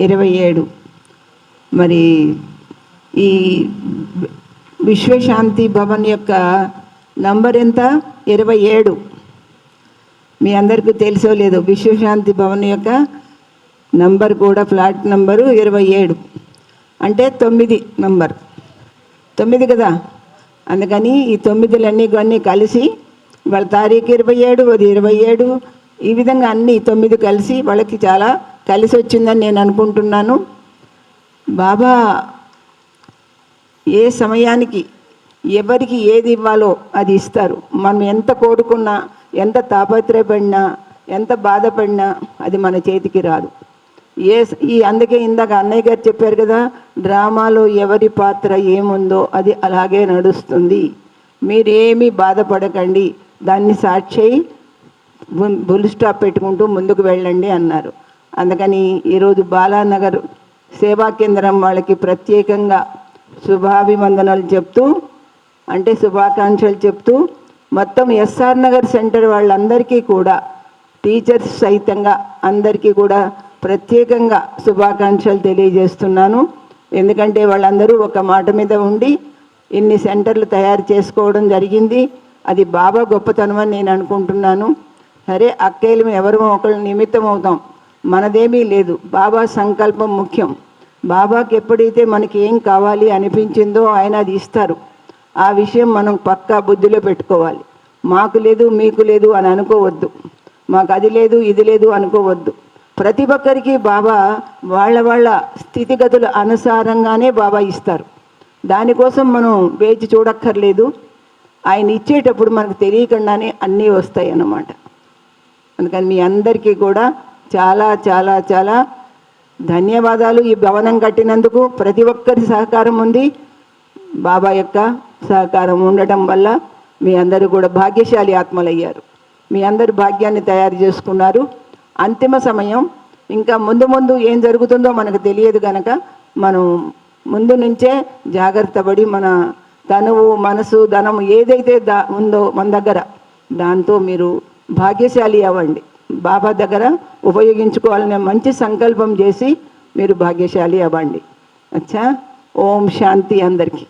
H: 27. మరి ఈ విశ్వశాంతి భవన్ యొక్క నంబర్ ఎంత? 27. మీ అందరికీ తెలుసో లేదో, విశ్వశాంతి భవన్ యొక్క నంబర్ కూడా ఫ్లాట్ నంబరు 27 అంటే 9 నంబర్. 9 కదా. అందుకని ఈ 9లన్నీ కలిసి వాళ్ళ తారీఖు 27, అది 27, ఈ విధంగా అన్నీ 9 కలిసి వాళ్ళకి చాలా కలిసి వచ్చిందని నేను అనుకుంటున్నాను. బాబా ఏ సమయానికి ఎవరికి ఏది ఇవ్వాలో అది ఇస్తారు. మనం ఎంత కోరుకున్నా, ఎంత తాపత్రయపడినా, ఎంత బాధపడినా అది మన చేతికి రాదు. అందుకే ఇందాక అన్నయ్య గారు చెప్పారు కదా, డ్రామాలో ఎవరి పాత్ర ఏముందో అది అలాగే నడుస్తుంది. మీరేమీ బాధపడకండి, దాన్ని సాక్షి బుల్ స్టాప్ పెట్టుకుంటూ ముందుకు వెళ్ళండి అన్నారు. అందుకని ఈరోజు బాలానగర్ సేవా కేంద్రం వాళ్ళకి ప్రత్యేకంగా శుభాభివందనలు చెప్తూ, అంటే శుభాకాంక్షలు చెప్తూ, మొత్తం ఎస్ఆర్ నగర్ సెంటర్ వాళ్ళందరికీ కూడా, టీచర్స్ సహితంగా అందరికీ కూడా ప్రత్యేకంగా శుభాకాంక్షలు తెలియజేస్తున్నాను. ఎందుకంటే వాళ్ళందరూ ఒక మాట మీద ఉండి ఇన్ని సెంటర్లు తయారు చేసుకోవడం జరిగింది. అది బాబా గొప్పతనం అని నేను అనుకుంటున్నాను. సరే, అక్కేలు ఎవరో ఒకళ్ళు నిమిత్తం అవుతాం, మనదేమీ లేదు. బాబా సంకల్పం ముఖ్యం. బాబాకి ఎప్పుడైతే మనకి ఏం కావాలి అనిపించిందో ఆయన అది ఇస్తారు. ఆ విషయం మనం పక్కా బుద్ధిలో పెట్టుకోవాలి. మాకు లేదు, మీకు లేదు అని అనుకోవద్దు. మాకు అది లేదు, ఇది లేదు అనుకోవద్దు. ప్రతి ఒక్కరికి బాబా వాళ్ళ స్థితిగతుల అనుసారంగానే బాబా ఇస్తారు. దానికోసం మనం వేచి చూడక్కర్లేదు. ఆయన ఇచ్చేటప్పుడు మనకు తెలియకుండానే అన్నీ వస్తాయి అన్నమాట. అందుకని మీ అందరికీ కూడా చాలా చాలా చాలా ధన్యవాదాలు. ఈ భవనం కట్టినందుకు ప్రతి ఒక్కరి సహకారం ఉంది. బాబా యొక్క సహకారం ఉండటం వల్ల మీ అందరూ కూడా భాగ్యశాలి ఆత్మలయ్యారు. మీ అందరు భాగ్యాన్ని తయారు చేసుకున్నారు. అంతిమ సమయం, ఇంకా ముందు ముందు ఏం జరుగుతుందో మనకు తెలియదు కనుక మనం ముందు నుంచే జాగ్రత్త పడి మన తనువు, మనసు, ధనం ఏదైతే ఉందో మన దగ్గర, దాంతో మీరు భాగ్యశాలి అవ్వండి. బాబా దగ్గర ఉపయోగించుకోవాలనే మంచి సంకల్పం చేసి మీరు భాగ్యశాలి అవ్వండి. అచ్చా. ఓం శాంతి అందరికీ.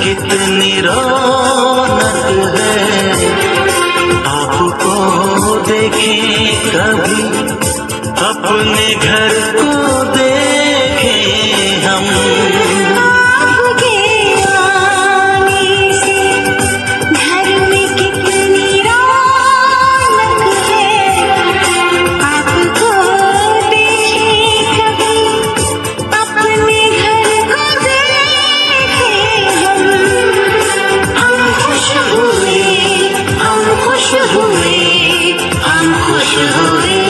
C: कितनी रौनक है, आपको देखें कभी, अपने घर को देखें हम।
D: आपके आने से घर में कितनी रौनक है, आपको देखें कभी, अपने घर को देखें हम। हम खुश हुए, हम खुश हुए, हम खुश हुए,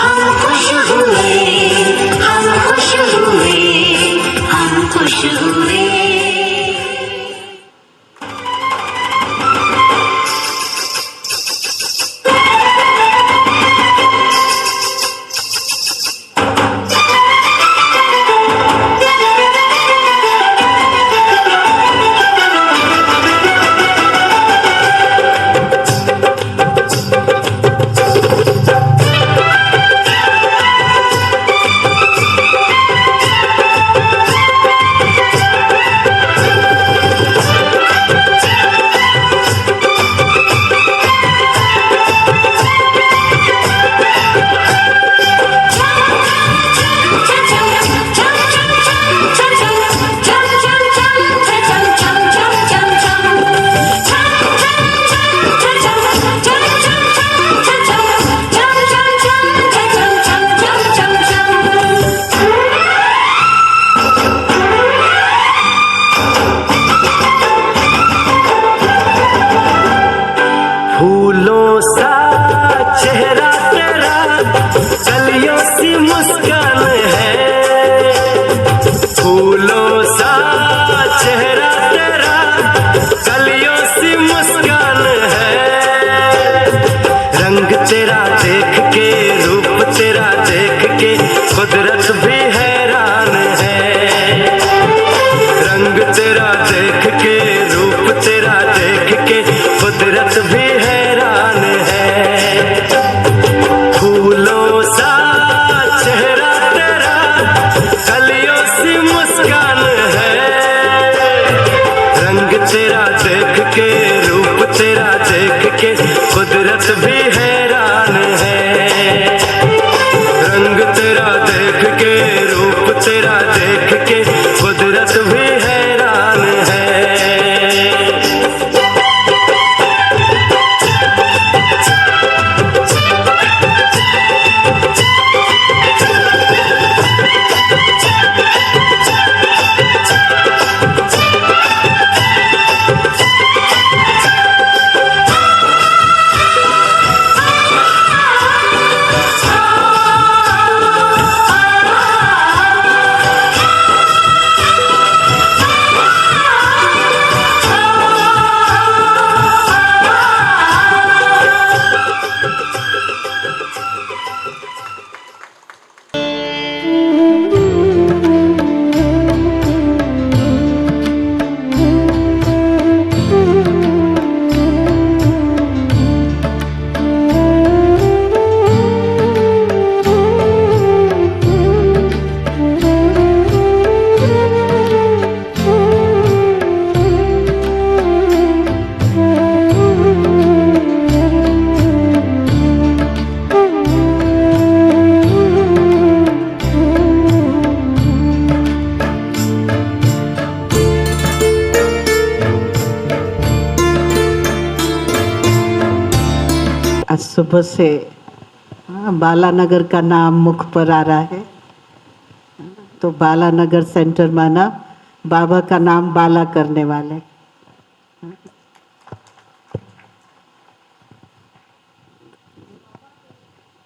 D: हम खुश हुए, हम
E: तेरा देख के, रूप तेरा देख के कुदरत भी हैरान है। रंग तेरा देख के, रूप तेरा देख के कुदरत भी हैरान है। फूलों सा चेहरा तेरा, कलियों सी मुस्कान है। रंग तेरा देख के, रूप तेरा देख के कुदरत भी हैरान है। रंग तेरा देख के, रूप तेरा देख के कुदरत भी हैरान है।
I: आज सुबह से बालानगर का नाम मुख पर आ रहा है, तो बालानगर सेंटर माना बाबा का नाम बाला करने वाले।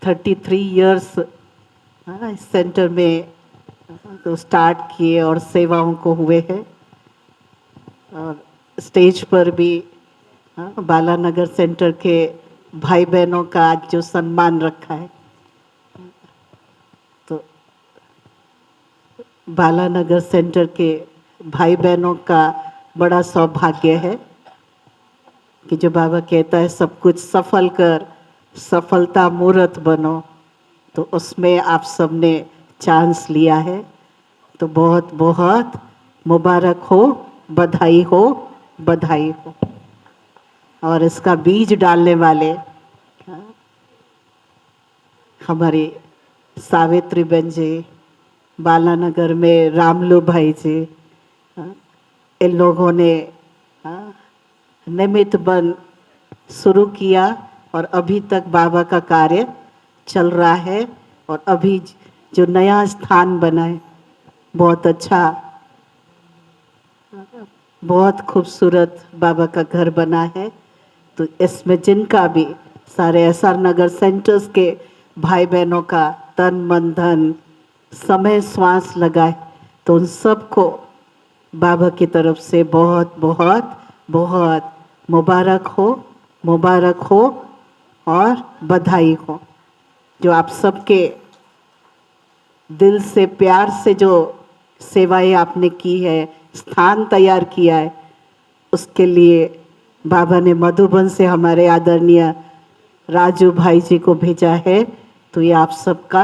I: 33 इयर्स इस सेंटर में तो स्टार्ट किए और सेवाओं को हुए हैं। और स्टेज पर भी बालानगर सेंटर के भाई बहनों का आज जो सम्मान रखा है, तो बालानगर सेंटर के भाई बहनों का बड़ा सौभाग्य है कि जो बाबा कहता है सब कुछ सफल कर, सफलता मूर्त बनो, तो उसमें आप सबने चांस लिया है। तो बहुत बहुत मुबारक हो, बधाई हो, बधाई हो। और इसका बीज डालने वाले हमारे सावित्री बहन जी, बालानगर में रामलू भाई जी, इन लोगों ने निमित्त बन शुरू किया और अभी तक बाबा का कार्य चल रहा है। और अभी जो नया स्थान बना है बहुत अच्छा, बहुत खूबसूरत बाबा का घर बना है। तो इसमें जिनका भी सारे एसआर नगर सेंटर्स के भाई बहनों का तन मन धन समय श्वास लगाए, तो उन सबको बाबा की तरफ से बहुत बहुत बहुत मुबारक हो, मुबारक हो और बधाई हो। जो आप सबके दिल से प्यार से जो सेवाएं आपने की है, स्थान तैयार किया है, उसके लिए बाबा ने मधुबन से हमारे आदरणीय राजू भाई जी को भेजा है। तो ये आप सबका,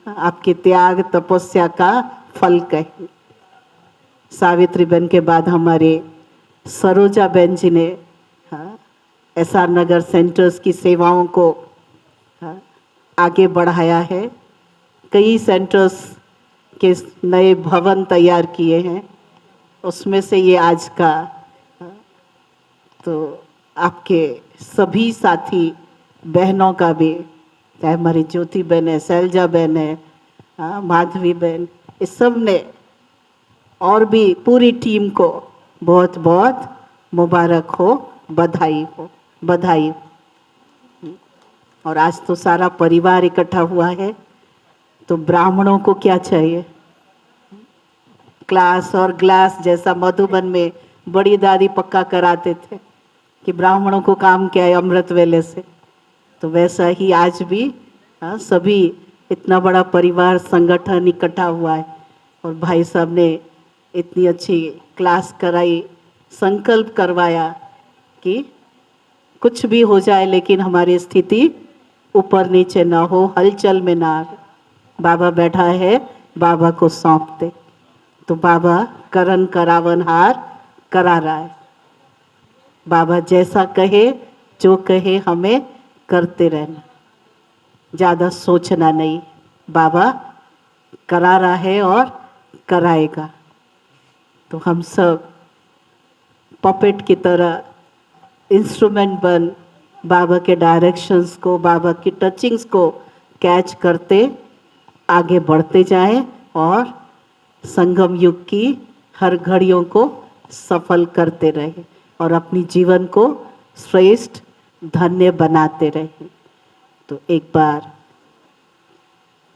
I: आपके त्याग तपस्या का फल कहें। सावित्री बहन के बाद हमारे सरोजा बहन जी ने एसआर नगर सेंटर्स की सेवाओं को आगे बढ़ाया है। कई सेंटर्स के नए भवन तैयार किए हैं, उसमें से ये आज का। तो आपके सभी साथी बहनों का भी, चाहे हमारी ज्योति बहन है, शैलजा बहन है, माधवी बहन, इस सब ने और भी पूरी टीम को बहुत बहुत मुबारक हो, बधाई हो, बधाई हो। और आज तो सारा परिवार इकट्ठा हुआ है, तो ब्राह्मणों को क्या चाहिए? क्लास और ग्लास जैसा मधुबन में बड़ी दादी पक्का कराते थे कि ब्राह्मणों को काम क्या है अमृत वेले से। तो वैसा ही आज भी सभी इतना बड़ा परिवार संगठन इकट्ठा हुआ है और भाई साहब ने इतनी अच्छी क्लास कराई, संकल्प करवाया कि कुछ भी हो जाए लेकिन हमारी स्थिति ऊपर नीचे ना हो, हलचल में ना आए। बाबा बैठा है, बाबा को सौंपते, तो बाबा करन करावन हार करा रहा है। बाबा जैसा कहे, जो कहे हमें करते रहना, ज़्यादा सोचना नहीं। बाबा करा रहा है और कराएगा। तो हम सब पपेट की तरह इंस्ट्रूमेंट बन बाबा के डायरेक्शंस को, बाबा की टचिंग्स को कैच करते आगे बढ़ते जाएं और संगम युग की हर घड़ियों को सफल करते रहें और अपनी जीवन को श्रेष्ठ धन्य बनाते रहें। तो एक बार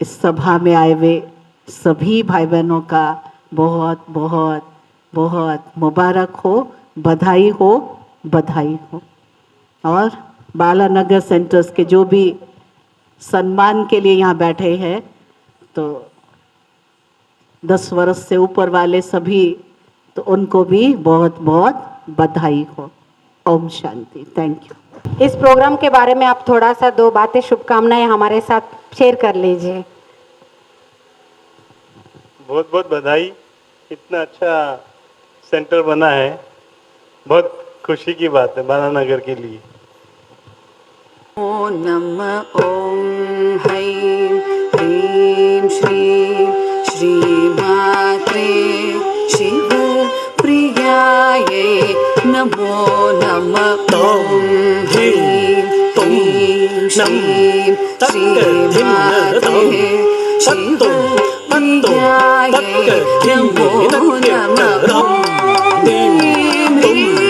I: इस सभा में आए हुए सभी भाई बहनों का बहुत बहुत बहुत मुबारक हो, बधाई हो, बधाई हो। और बालानगर सेंटर्स के जो भी सम्मान के लिए यहाँ बैठे हैं, तो 10 वर्ष से ऊपर वाले सभी, तो उनको भी बहुत बहुत बधाई हो। ओम शांति। Thank you.
B: इस प्रोग्राम के बारे में आप थोड़ा सा 2 बातें, शुभकामनाएं हमारे साथ शेयर कर लीजिए।
F: बहुत बहुत बधाई। इतना अच्छा सेंटर बना है, बहुत खुशी की बात है बालानगर के लिए।
A: ओम नमः ओम हैं ह्रीं श्रीं श्रीमात्रे शिव प्रियाये नमो नमः ओम ह्रीं ह्रीं श्रीं श्रीमात्रे शिव प्रियाये नमो नमः ओम ह्रीं ह्रीं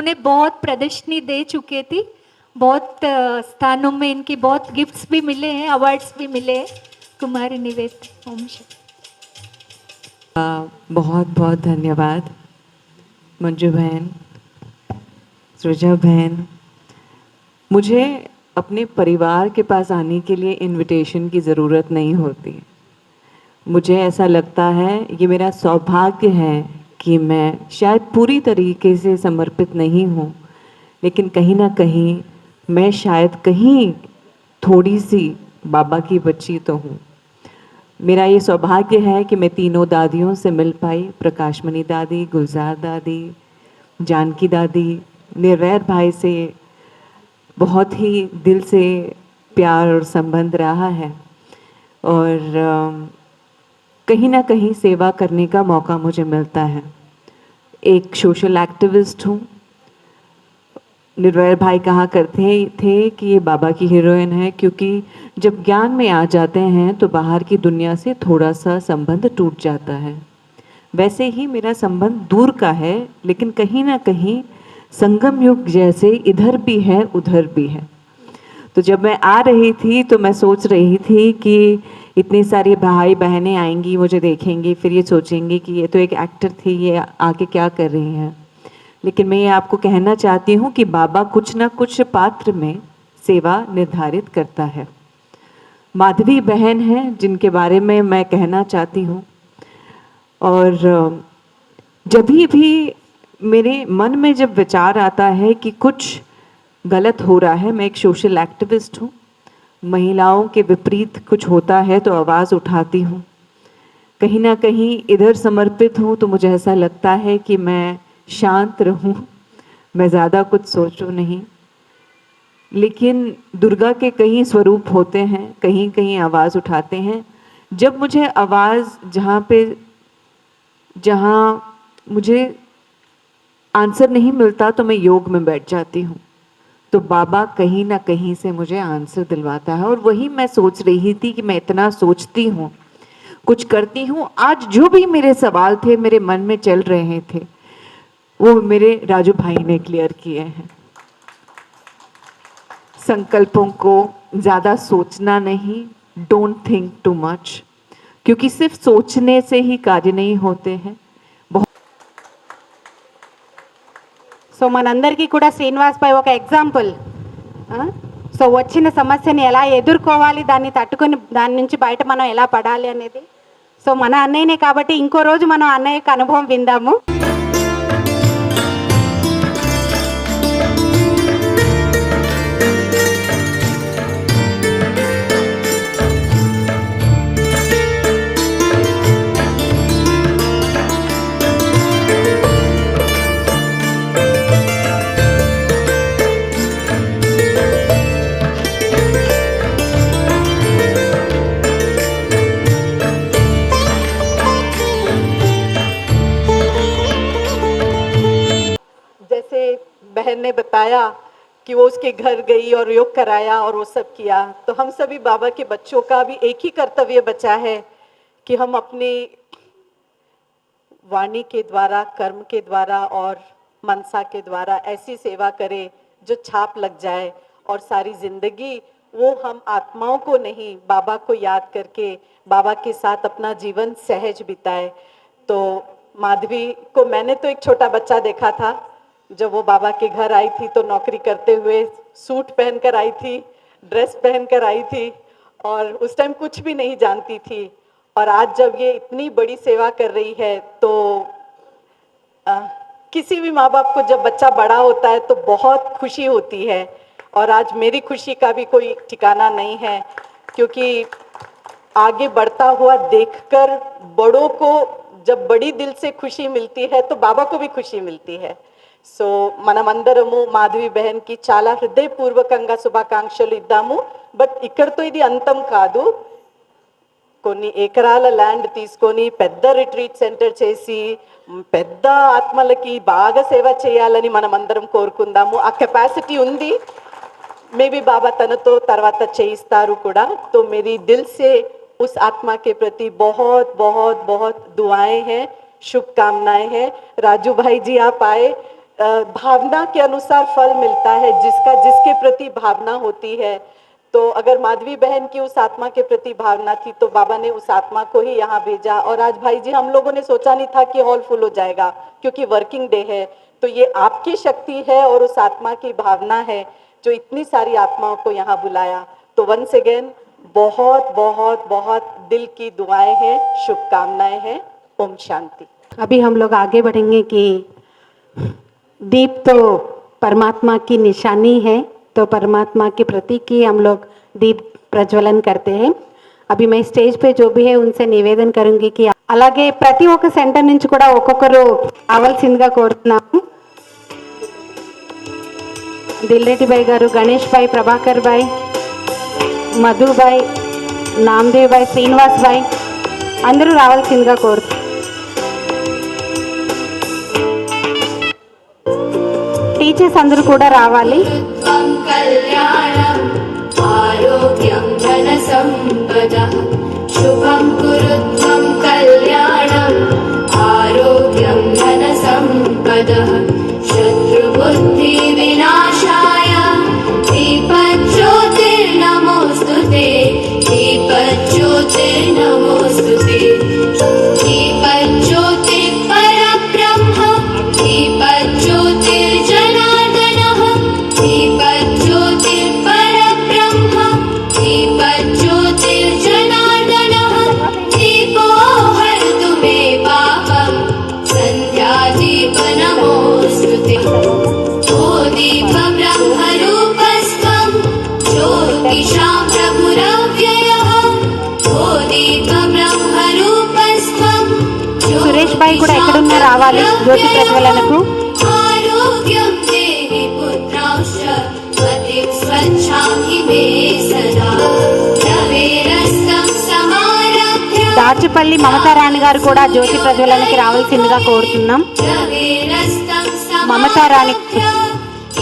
D: इन्होंने बहुत प्रदर्शनी दे चुके थी, बहुत स्थानों में इनकी बहुत गिफ्ट्स भी मिले हैं, अवार्ड्स भी मिले हैं। कुमारी निवेद। ओम शांति।
J: बहुत बहुत धन्यवाद मंजू बहन, सृजा बहन। मुझे अपने परिवार के पास आने के लिए इनविटेशन की ज़रूरत नहीं होती। मुझे ऐसा लगता है ये मेरा सौभाग्य है कि मैं शायद पूरी तरीके से समर्पित नहीं हूँ, लेकिन कहीं ना कहीं मैं शायद कहीं थोड़ी सी बाबा की बच्ची तो हूँ। मेरा ये सौभाग्य है कि मैं तीनों दादियों से मिल पाई, प्रकाशमणि दादी, गुलजार दादी, जानकी दादी। निर्वैर भाई से बहुत ही दिल से प्यार और संबंध रहा है और कहीं ना कहीं सेवा करने का मौका मुझे मिलता है। एक सोशल एक्टिविस्ट हूँ। निर्वैर भाई कहा करते थे कि ये बाबा की हीरोइन है, क्योंकि जब ज्ञान में आ जाते हैं तो बाहर की दुनिया से थोड़ा सा संबंध टूट जाता है। वैसे ही मेरा संबंध दूर का है, लेकिन कहीं ना कहीं संगम युग जैसे इधर भी है उधर भी है। तो जब मैं आ रही थी तो मैं सोच रही थी कि इतने सारे भाई बहनें आएंगी, मुझे देखेंगी, फिर ये सोचेंगे कि ये तो एक एक्टर थी, ये आके क्या कर रही हैं। लेकिन मैं ये आपको कहना चाहती हूँ कि बाबा कुछ ना कुछ पात्र में सेवा निर्धारित करता है। माधवी बहन है जिनके बारे में मैं कहना चाहती हूँ, और जब भी मेरे मन में जब विचार आता है कि कुछ गलत हो रहा है, मैं एक सोशल एक्टिविस्ट हूँ, महिलाओं के विपरीत कुछ होता है तो आवाज़ उठाती हूँ। कहीं ना कहीं इधर समर्पित हूँ तो मुझे ऐसा लगता है कि मैं शांत रहूँ, मैं ज़्यादा कुछ सोचूं नहीं। लेकिन दुर्गा के कई स्वरूप होते हैं, कहीं कहीं आवाज़ उठाते हैं। जब मुझे आवाज़ जहाँ मुझे आंसर नहीं मिलता तो मैं योग में बैठ जाती हूँ, तो बाबा कहीं ना कहीं से मुझे आंसर दिलवाता है। और वही मैं सोच रही थी कि मैं इतना सोचती हूँ, कुछ करती हूँ। आज जो भी मेरे सवाल थे, मेरे मन में चल रहे थे, वो मेरे राजू भाई ने क्लियर किए हैं। संकल्पों को ज़्यादा सोचना नहीं, डोंट थिंक टू मच, क्योंकि सिर्फ सोचने से ही कार्य नहीं होते हैं।
B: సో మనందరికీ కూడా శ్రీనివాస్ పై ఒక ఎగ్జాంపుల్. సో వచ్చిన సమస్యని ఎలా ఎదుర్కోవాలి, దాన్ని తట్టుకొని దాని నుంచి బయట మనం ఎలా పడాలి అనేది. సో మన అన్నయ్యనే కాబట్టి ఇంకో రోజు మనం అన్నయ్యకి అనుభవం విందాము. बहन ने बताया कि वो उसके घर गई और योग कराया और वो सब किया, तो हम सभी बाबा के बच्चों का भी एक ही कर्तव्य बचा है कि हम अपनी वाणी के द्वारा, कर्म के द्वारा और मनसा के द्वारा ऐसी सेवा करें जो छाप लग जाए, और सारी जिंदगी वो हम आत्माओं को नहीं, बाबा को याद करके बाबा के साथ अपना जीवन सहज बिताए। तो माधवी को मैंने तो एक छोटा बच्चा देखा था, जब वो बाबा के घर आई थी तो नौकरी करते हुए सूट पहनकर आई थी, ड्रेस पहनकर आई थी, और उस टाइम कुछ भी नहीं जानती थी। और आज जब ये इतनी बड़ी सेवा कर रही है तो किसी भी माँ बाप को जब बच्चा बड़ा होता है तो बहुत खुशी होती है। और आज मेरी खुशी का भी कोई ठिकाना नहीं है, क्योंकि आगे बढ़ता हुआ देखकर बड़ों को जब बड़ी दिल से खुशी मिलती है तो बाबा को भी खुशी मिलती है। సో మనమందరము మాధవి బహన్కి చాలా హృదయపూర్వకంగా శుభాకాంక్షలు ఇద్దాము. బట్ ఇక్కడతో ఇది అంతం కాదు. కొన్ని ఎకరాల ల్యాండ్ తీసుకొని పెద్ద రిట్రీట్ సెంటర్ చేసి పెద్ద ఆత్మలకి బాగా సేవ చేయాలని మనమందరం కోరుకుందాము. ఆ కెపాసిటీ ఉంది, మేబీ బాబా తనతో తర్వాత చేయిస్తారు కూడా. तो मेरी दिल से उस आत्मा के प्रति बहुत बहुत बहुत दुआएं हैं, शुभकामनाएं हैं. राजू भाई जी आप आए,
A: भावना के अनुसार फल मिलता है, जिसके प्रति भावना होती है। तो अगर माधवी बहन की उस आत्मा के प्रति भावना थी तो बाबा ने उस आत्मा को ही यहाँ भेजा। और आज भाई जी हम लोगों ने सोचा नहीं था कि हॉल फुल हो जाएगा, क्योंकि वर्किंग डे है। तो ये आपकी शक्ति है और उस आत्मा की भावना है जो इतनी सारी आत्माओं को यहाँ बुलाया। तो वंस अगेन बहुत बहुत बहुत दिल की दुआएं हैं, शुभकामनाएं हैं। ओम शांति।
B: अभी हम लोग आगे बढ़ेंगे कि दीप तो परमात्मा की निशानी है, तो परमात्मा के प्रतीक की हम लोग दीप प्रज्वलन करते हैं। अभी मैं स्टेज पे जो भी है उनसे నివేదన करूंगी कि అలాగే ప్రతి ఒక్క సెంటర్ నుంచి కూడా ఒక్కొక్కరు రావాల్సిందిగా కోరుతున్నాము. దిల్రెడ్డి భాయ్ గారు, గణేష్ భాయ్, ప్రభాకర్ భాయ్, మధు భాయ్, నామదేవ్ భాయ్, శ్రీనివాస్ భాయ్ అందరూ రావాల్సిందిగా కోరుతున్నాం. టీచర్స్ అందరూ కూడా రావాలి.
K: కళ్యాణం ఆరోగ్యం ధన సంపద శుభం కురుత్వం కళ్యాణం ఆరోగ్యం ధన సంపద శత్రుబుద్ధి వినాశాయ దీపజ్యోతిర్నమోస్తుతే దీపజ్యోతిర్నమోస్తుతే దీపజ్యోతి పరబ్రహ్మ దీపజ్యోతిర్జనార్దనః దీపజ్యోతిర్పరబ్రహ్మ దీపజ్యోతిర్జనార్దనः దీపో హరతు మే పాపం సంధ్యాదీపనమోస్తుతే ఓ దీప బ్రహ్మరూపస్త్వం జ్యోతిషాం ప్రభురవ్యయః ఓ దీప బ్రహ్మరూపస్త్వం
B: సురేష్ భాయ్ కూడా ఎక్కడున్నా రావాలి జ్యోతి ప్రజ్వలనకు.
K: ఆరోగ్యం దేహి పుత్రాంశ మతిం స్వచ్ఛామి మే సదా రవేరస్తం సమారభ్య
B: దాచిపల్లి మమతారాణి గారు కూడా జ్యోతి ప్రజ్వలనకి రావాల్సిందిగా కోరుతున్నాం.
K: రవేరస్తం
B: మమతారాణి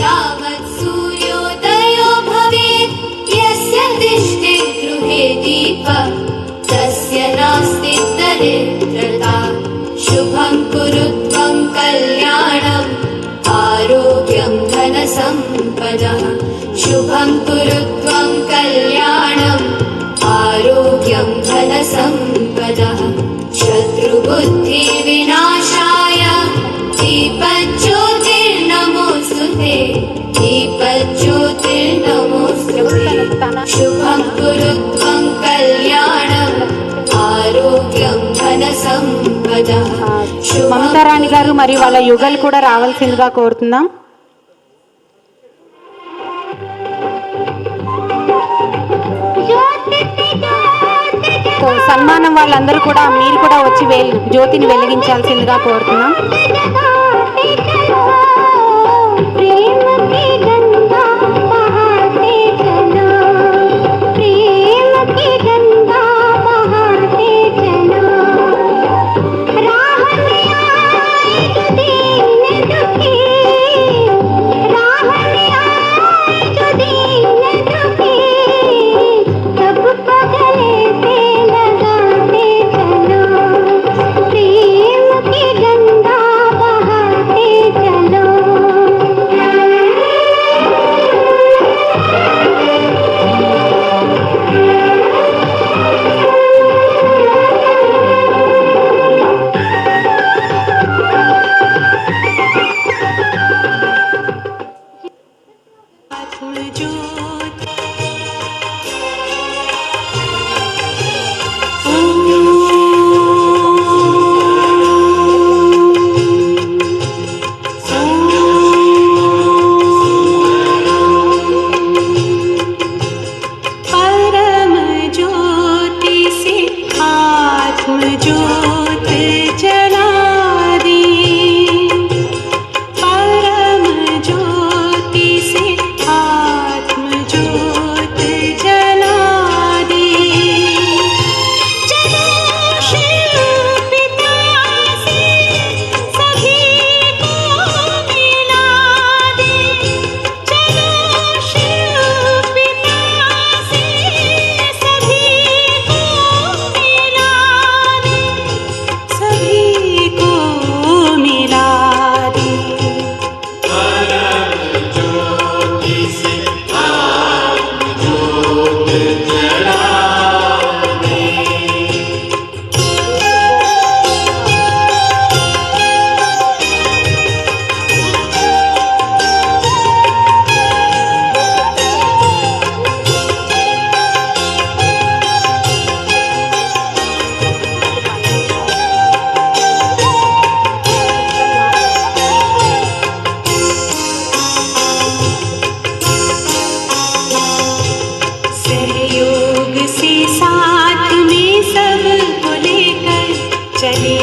K: యావత్ సూర్యోదయో భవేత్ యస్య తిష్ఠే గృహే దీప తస్య నాస్తి దరిద్రతా శుభం కురుత్వం కళ్యాణం ఆరోగ్యం ధన సంపద శుభం కురుత్వం కళ్యాణం ఆరోగ్యం ధన సంపద శత్రుబుద్ధి వినాశాయ దీపజ్యోతిర్నమోస్తుతే దీపజ్యోతిర్నమోస్తుతే శుభం కురుత్వం కళ్యాణం ఆరోగ్యం ధన సంపద
B: మమతారాణి గారు మరియు వాళ్ళ యుగలు కూడా రావాల్సిందిగా కోరుతున్నాం. సో సన్మానం వాళ్ళందరూ కూడా మీరు కూడా వచ్చి జ్యోతిని వెలిగించాల్సిందిగా కోరుతున్నాం.
K: प्रेम की गंगा बहाते चलो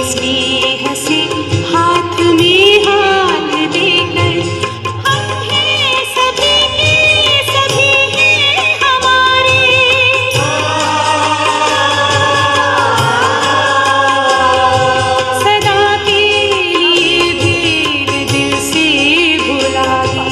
K: स्नेह से हाथ में हाथ देकर हम हैं सभी के सभी हैं हमारे। सदा के लिए भेद दिल से भुला दी।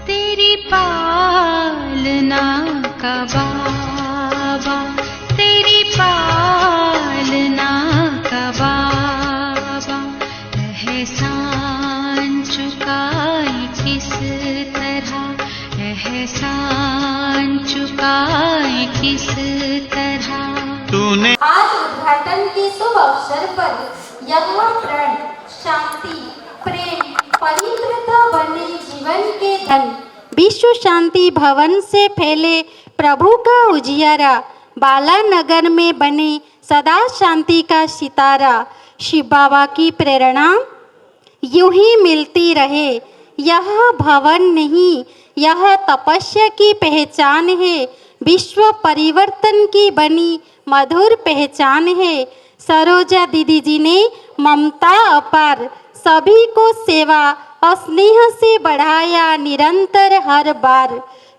K: तेरी पालना का बाबा, तेरी पालना का बाबा, एहसान चुकाए किस तरह, एहसान चुकाए किस तरह।
G: तूने
B: आज उद्घाटन के शुभ अवसर पर यहाँ प्रण, शांति, प्रेम, पवित्रता बने जीवन के धन विश्व शांति भवन से फैले प्रभु का उजियारा, बाला नगर में बने सदा शांति का सितारा। शिव बाबा की प्रेरणा यूं ही मिलती रहे। यह भवन नहीं, यह तपस्या की पहचान है, विश्व परिवर्तन की बनी मधुर पहचान है। सरोजा दीदी जी ने ममता अपार, सभी को सेवा और स्नेह से बढ़ाया निरंतर हर बार।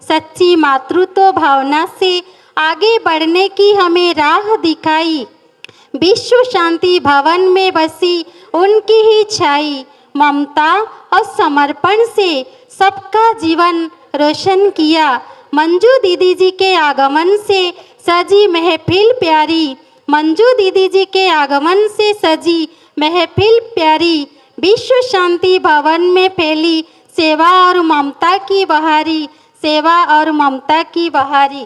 B: सच्ची मातृत्व भावना से आगे बढ़ने की हमें राह दिखाई। विश्व शांति भवन में बसी उनकी ही छाई, ममता और समर्पण से सबका जीवन रोशन किया। मंजू दीदी जी के आगमन से सजी महफिल प्यारी, मंजू दीदी जी के आगमन से सजी महफिल प्यारी। विश्व शांति भवन में फैली सेवा और ममता की बहारी, सेवा और ममता की बहारी।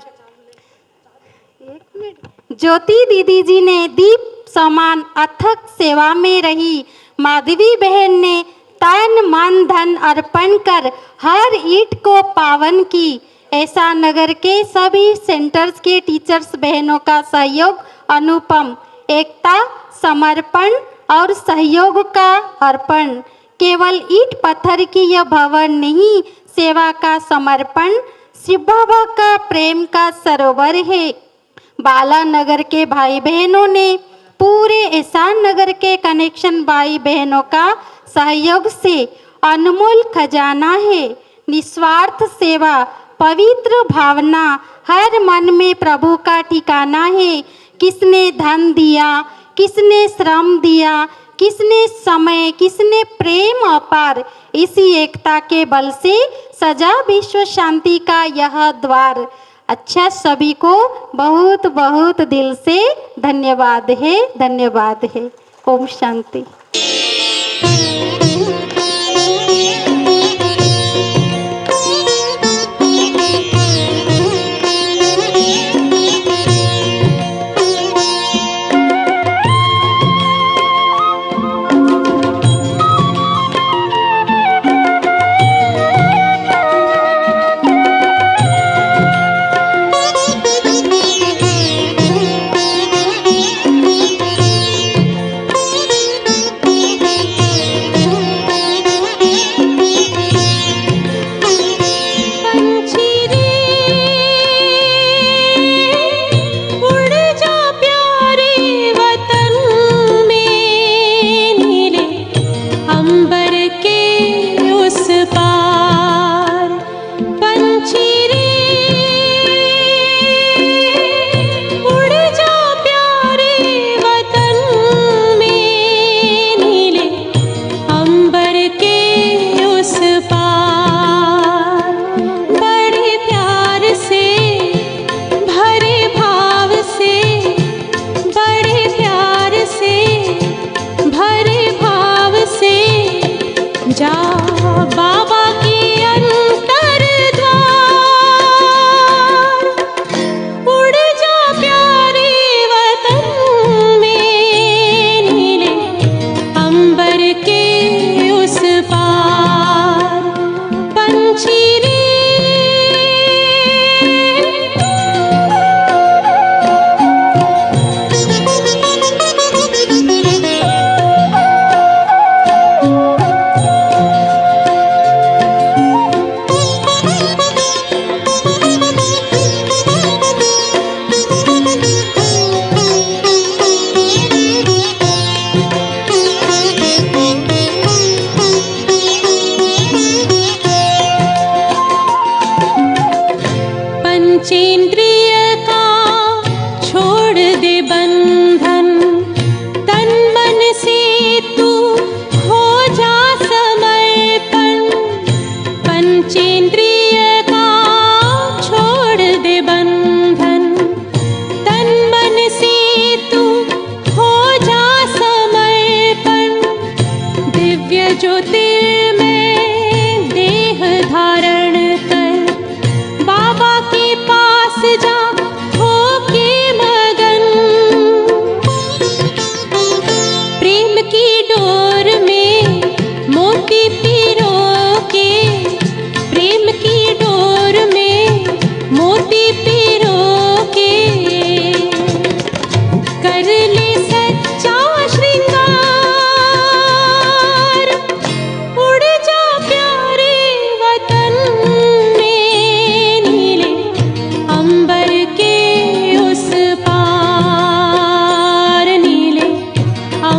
B: ज्योति दीदी जी ने दीप समान अथक सेवा में रही। माधवी बहन ने तन मन धन अर्पण कर हर ईंट को पावन की। ऐसा नगर के सभी सेंटर्स के टीचर्स बहनों का सहयोग अनुपम, एकता, समर्पण और सहयोग का अर्पण। केवल ईंट पत्थर की यह भवन नहीं, सेवा का समर्पण शिव बाबा का प्रेम का सरोवर है। बाला नगर के भाई बहनों ने पूरे एहसान नगर के कनेक्शन भाई बहनों का सहयोग से अनमोल खजाना है। निस्वार्थ सेवा, पवित्र भावना हर मन में प्रभु का ठिकाना है। किसने धन दिया, किसने श्रम दिया, किसने समय, किसने प्रेम अपार। इसी एकता के बल से सजा विश्व शांति का यह द्वार। अच्छा, सभी को बहुत बहुत दिल से धन्यवाद है, धन्यवाद है। ओम शांति।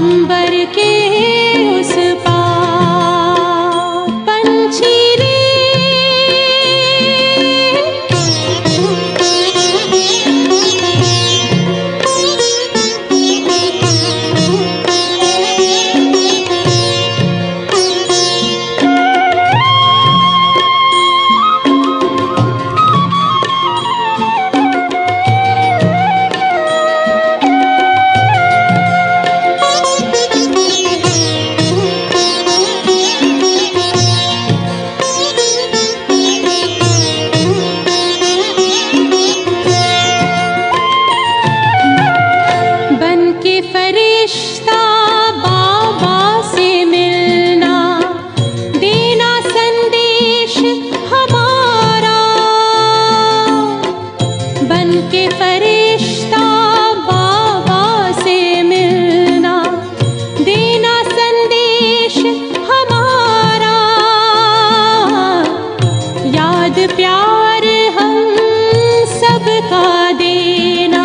K: अंबर के उस पार पंछी रे बन के फरिश्ता बाबा से मिलना देना संदेश हमारा बन के फरिश्ता बाबा से मिलना देना संदेश हमारा याद प्यार हम सबका देना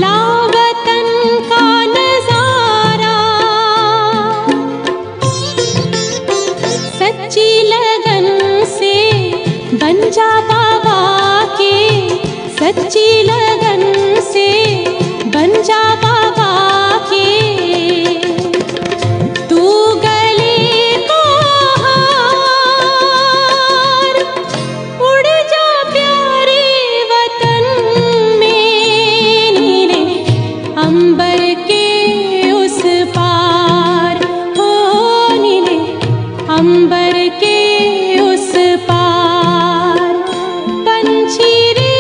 K: लावतन का नजारा सच्ची लगन से बन जा बाबा के सच्ची लगन से बन जा बाबा के तू गले को हार उड़ जा प्यारे वतन में नीले अंबर के उस पार हो नीले अंबर के उस पार पंछी रे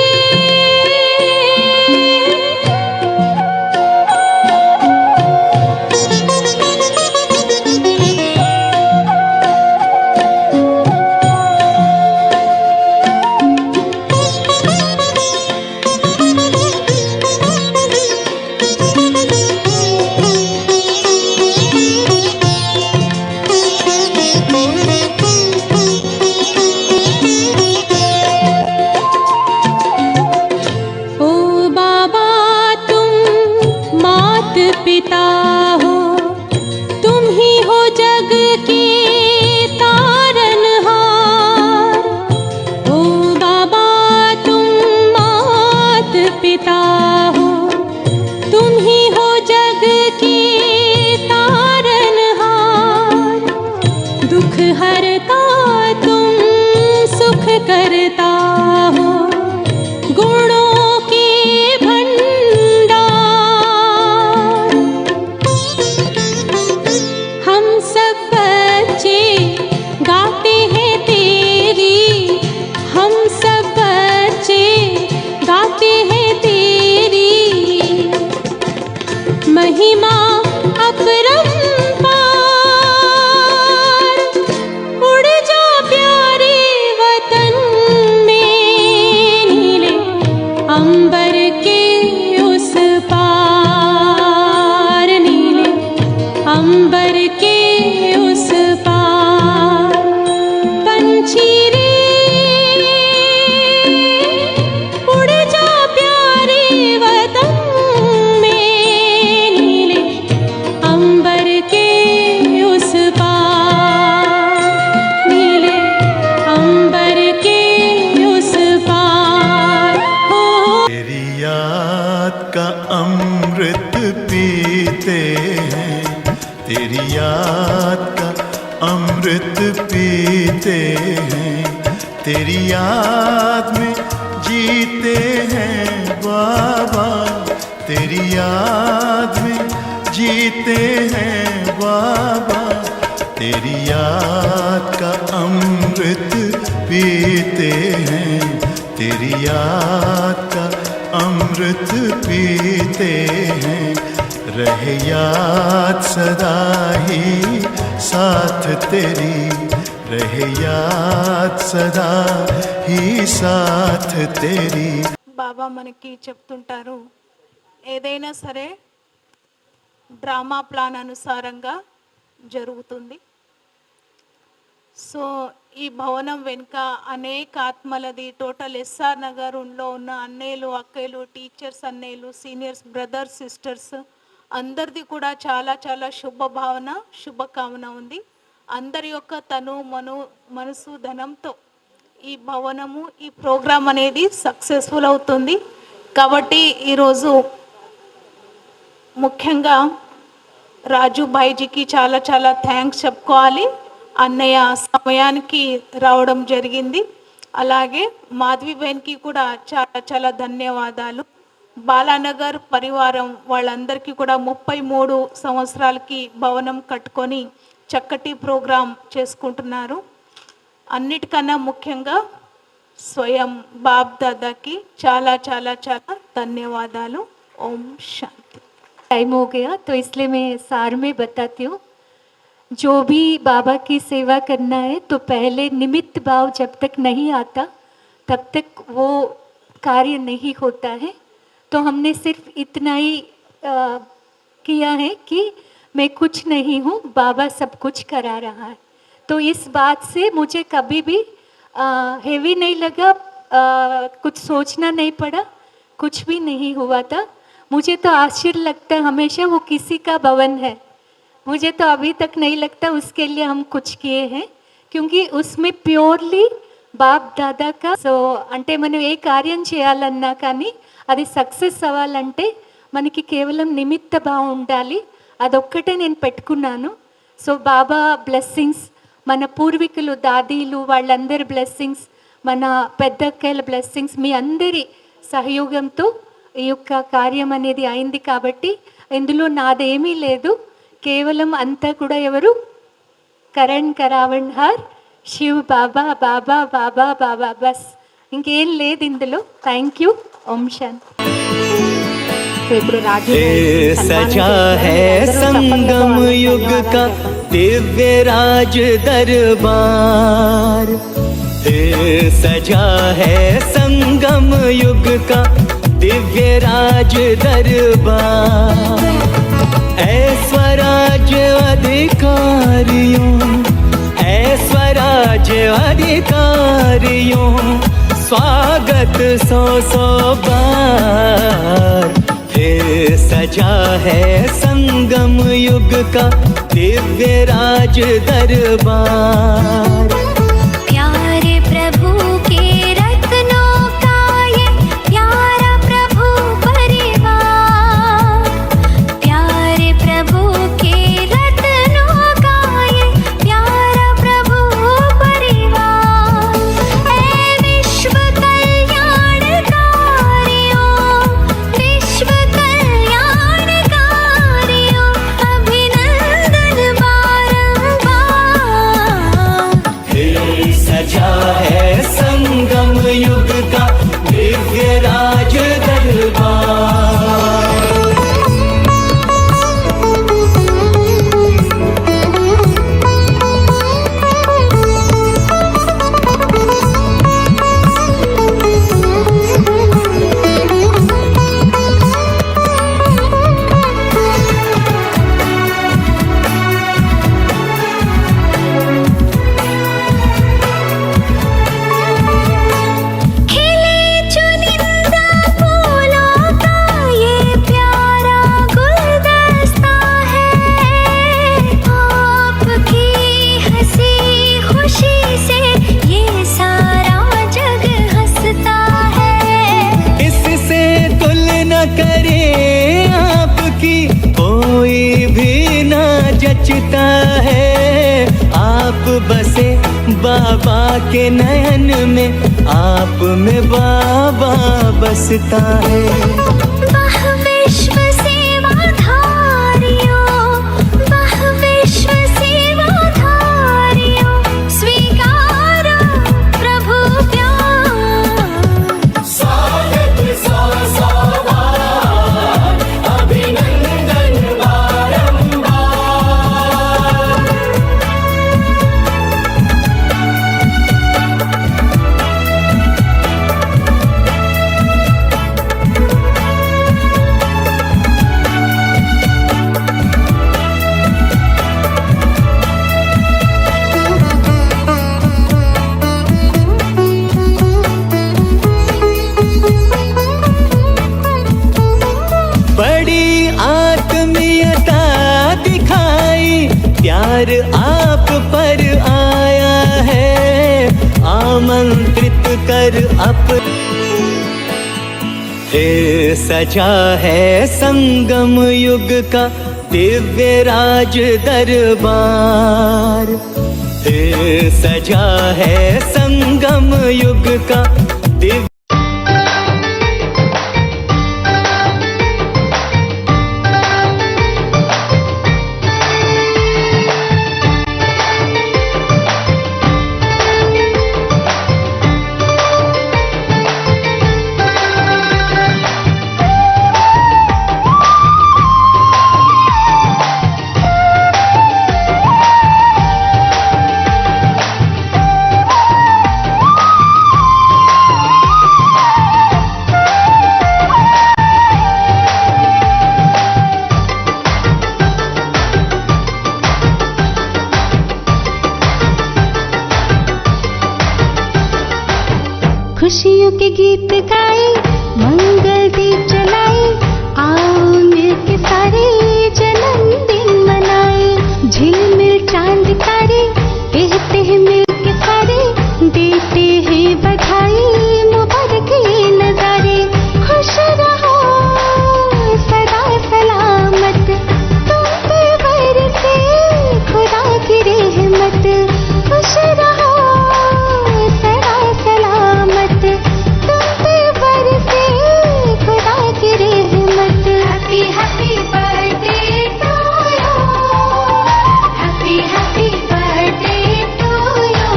K: ओ बाबा तुम मात पिता हो तुम ही हो जग के तारनहार ओ बाबा तुम मात पिता हो तुम ही हो जग के तारनहार दुख हरता तुम सुख करता हो गुणों के भंडार हम सब बच्चे गाते हैं तेरी हम सब बच्चे गाते हैं तेरी महिमा अपरंपार उड़ जा प्यारे वतन में नीले अंबर के उस पार नीले अंबर के उस पार पंछी रे उड़ जा प्यारे वतन में नीले अंबर के उस पार नीले अंबर के उस पार हो
C: तेरी याद का अमृत पीते हैं तेरी याद का अमृत पीते हैं तेरी याद में जीते हैं बाबा तेरी याद में जीते हैं बाबा तेरी याद का अमृत पीते हैं तेरी याद का अमृत पीते हैं रहे याद सदा ही साथ तेरी रहे याद सदा ही साथ तेरी
B: బాబా మనకి చెప్తుంటారు ఏదైనా సరే డ్రామా ప్లాన్ అనుసారంగా జరుగుతుంది. సో ఈ భవనం వెనుక అనేక ఆత్మలది టోటల్ ఎస్ఆర్ నగర్లో ఉన్న అన్నయ్యలు అక్కయ్యలు టీచర్స్ అన్నయ్యలు సీనియర్స్ బ్రదర్స్ సిస్టర్స్
L: అందరిది కూడా చాలా చాలా శుభభావన శుభకామన ఉంది. అందరి యొక్క మనసు ధనంతో ఈ భవనము ఈ ప్రోగ్రాం అనేది సక్సెస్ఫుల్ అవుతుంది. కాబట్టి ఈరోజు ముఖ్యంగా రాజు భాయ్జీకి చాలా చాలా థ్యాంక్స్ చెప్పుకోవాలి. అన్నయ్య సమయానికి రావడం జరిగింది. అలాగే మాధవి బహన్కి కూడా చాలా చాలా ధన్యవాదాలు. బాలానగర్ పరివారం వాళ్ళందరికీ కూడా 33 సంవత్సరాలకి భవనం కట్టుకొని చక్కటి ప్రోగ్రాం చేసుకుంటున్నారు. అన్నిటికన్నా ముఖ్యంగా स्वयं बाप दादा की चाला चाला चाला धन्यवादालु. ओम शांति.
D: टाइम हो गया तो इसलिए मैं सार में बताती हूँ. जो भी बाबा की सेवा करना है तो पहले निमित्त भाव जब तक नहीं आता तब तक वो कार्य नहीं होता है. तो हमने सिर्फ इतना ही किया है कि मैं कुछ नहीं हूँ, बाबा सब कुछ करा रहा है. तो इस बात से मुझे कभी भी हेवी नहीं लगा, कुछ सोचना नहीं पड़ा, कुछ भी नहीं हुआ था. मुझे तो आश्चर्य लगता है हमेशा वो किसी का भवन है. मुझे तो अभी तक नहीं लगता उसके लिए हम कुछ किए हैं, क्योंकि उसमें प्योरली బాప్ దాదా కా. సో అంటే మనం ఏ కార్యం చేయాలన్నా కానీ అది సక్సెస్ అవ్వాలంటే మనకి కేవలం నిమిత్త భావం ఉండాలి. అదొక్కటే నేను పెట్టుకున్నాను. సో బాబా బ్లెస్సింగ్స్, మన పూర్వీకులు దాదీలు వాళ్ళందరి బ్లెస్సింగ్స్, మన పెద్దక్కల బ్లెస్సింగ్స్, మీ అందరి సహయోగంతో ఈ యొక్క కార్యం అనేది అయింది. కాబట్టి ఇందులో నాదేమీ లేదు, కేవలం అంతా కూడా ఎవరు కరణ్ కరావణ్ హార్ శివ్ బాబా బాబా బాబా బాబా, బస్ ఇంకేం లేదు ఇందులో. Thank you. ఓం శాంతి.
C: सजा है संगम युग का दिव्य राज दरबार. सजा है संगम युग का दिव्य राज दरबार. स्वराज अधिकारियों, स्वराज अधिकारियों, स्वागत 100 बार. सजा है संगम युग का दिव्य राज दरबार.
K: प्यारे प्रभु के रत्नों का ये प्यारा प्रभु परिवार. प्यारे प्रभु के रत्नों का ये प्यारा प्रभु परिवार. ऐ विश्व कल्याणकारियों, विश्व कल्याणकारियों, अभिनंदन बारंबार.
C: सजा है संगम युग का दिव्य राज दरबार.
K: खिले चुनिंदा फूलों का ये प्यारा गुलदस्ता है. आपकी हंसी खुशी से ये सारा जग हंसता है.
C: इससे तुलना करे आपकी कोई भी ना जचता है. आप बसे बाबा के नयन में, आप में बाबा बसता है.
K: वह विश्व सेवाधारियों, वह विश्व सेवाधारियों, स्वीकारो प्रभु प्यार.
C: स्वागत 100 बार, अभिनंदन बारंबार. कर आप पर आया है, आमंत्रित कर सजा है संगम युग का दिव्य राज दरबार। सजा है संगम युग का दिव्य
K: खुशियों के गीत गाए, मंगल दीप जलाए, आओ मिलके सारे जन्मदिन मनाए। झिलमिल चांद तारे कहते हैं मिलके सारे, देते हैं बधाई मुबारक ये नजारे। खुश रहो सदा सलामत, तुम पे बरसे खुदा की रहमत। खुश रहो सदा सलामत, तुम पे बरसे खुदा की रहमत। Happy happy birthday to you, happy happy birthday to you,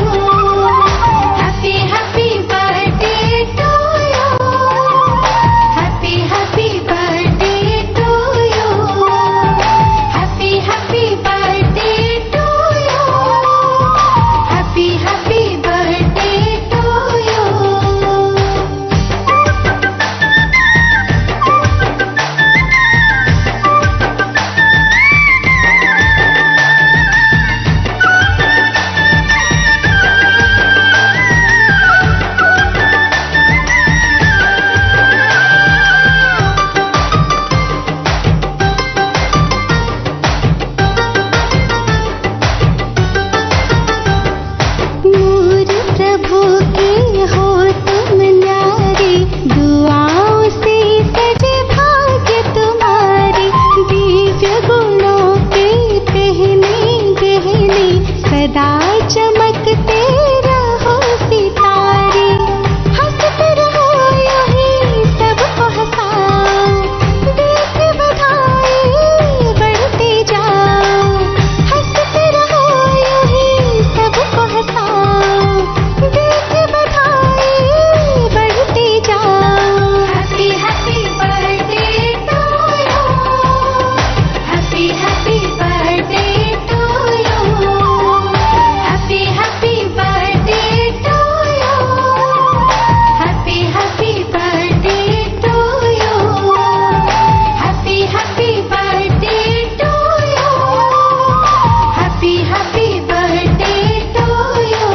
K: happy happy birthday to you, happy happy birthday to you, happy happy birthday to you, happy happy birthday to you. नूर प्रभु के हो तुम न्यारे, दुआओं से सजे भाग्य तुम्हारे। दिव्य गुणों के पहने गहने, सदा चमकते रहो सितारे। हंसते रहो यूं ही सबको हंसाओ, देके बधाई बढ़ते जाओ। हंसते रहो यूं ही सबको हंसाओ, देके बधाई बढ़ते जाओ। Happy happy birthday to you, happy happy birthday to you, happy happy birthday to you, happy happy birthday to you, happy happy birthday to you, happy happy birthday to you.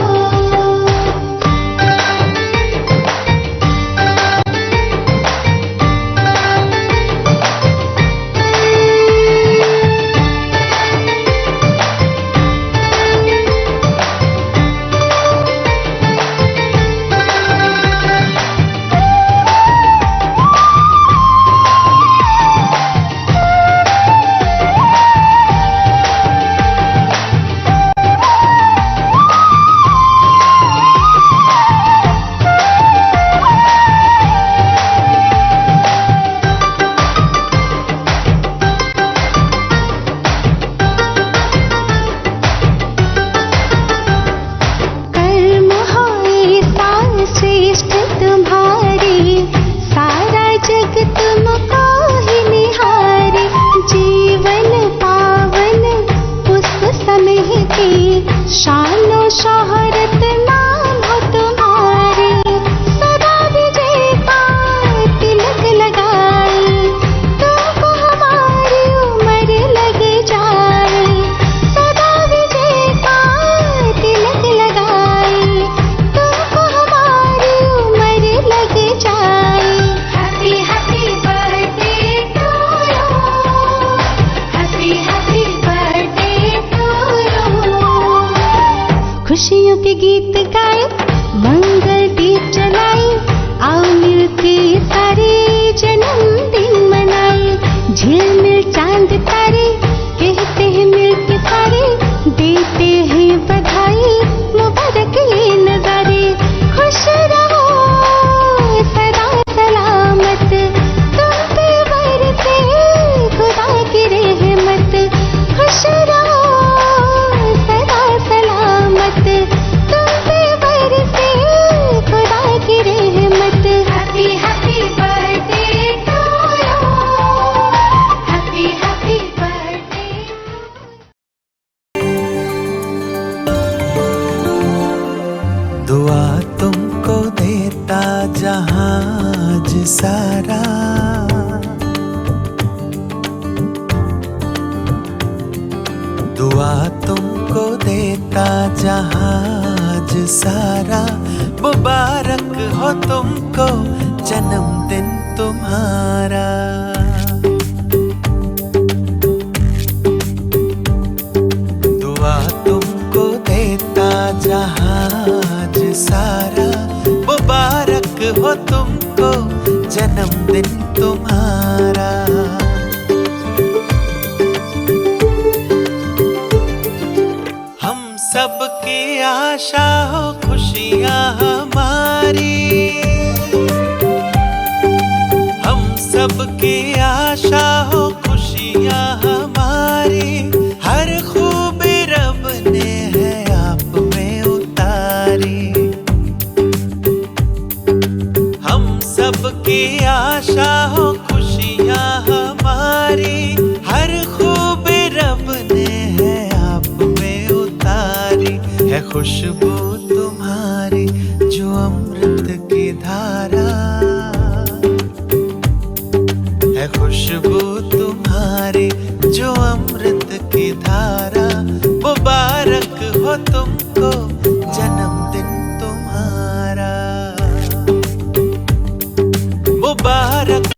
K: कर्म हो ये साल श्रेष्ठ तुम्हारे, सारा जग तुमको ही निहारे। जीवन पावन उस समय के, शानो शोहरत नाम हो तुम्हारे। सदा विजय का तिलक लगाए, तुमको हमारी उम्र लग जाए। सदा विजय का तिलक लगाए, तुमको हमारी उम्र लग जाए। Happy happy birthday to you, happy happy birthday to you, शुभ गीत गाए, मंगल दीप जलाए, आओ मिलके सारे जन्मदिन मनाए। झिलमिल चांद तारे कहते हैं मिलके सारे, देते हैं बधाई मुबारक ये नजारे। खुश रहो सदा सलामत, तुम पे बरसे खुदा की रहमत। खुश रहो सदा सलामत, तुम पे बरसे खुदा की रहमत। Happy happy birthday to you, happy happy birthday.
C: दुआ तुमको देता जहाज सारा, दुआ तुमको देता जहाज सारा। मुबारक हो तुमको जन्मदिन तुम्हारा। दुआ तुमको देता जहाज सारा, मुबारक हो तुमको जन्मदिन तुम्हारा। हम सबकी आशा हो खुशियाँ हमारी, हम सबकी आशा हो खुशियाँ हमारी। हर खूबी रब ने है आप में उतारी। हम सबकी आशा हो खुशियाँ हमारी, हर खूबी रब ने है आप में उतारी। है खुशबू तुम्हारी जो अमृत की धारा, है खुशबू तुम्हारी जो अमृत की धारा। मुबारक हो तुमको जन्मदिन तुम्हारा, मुबारक।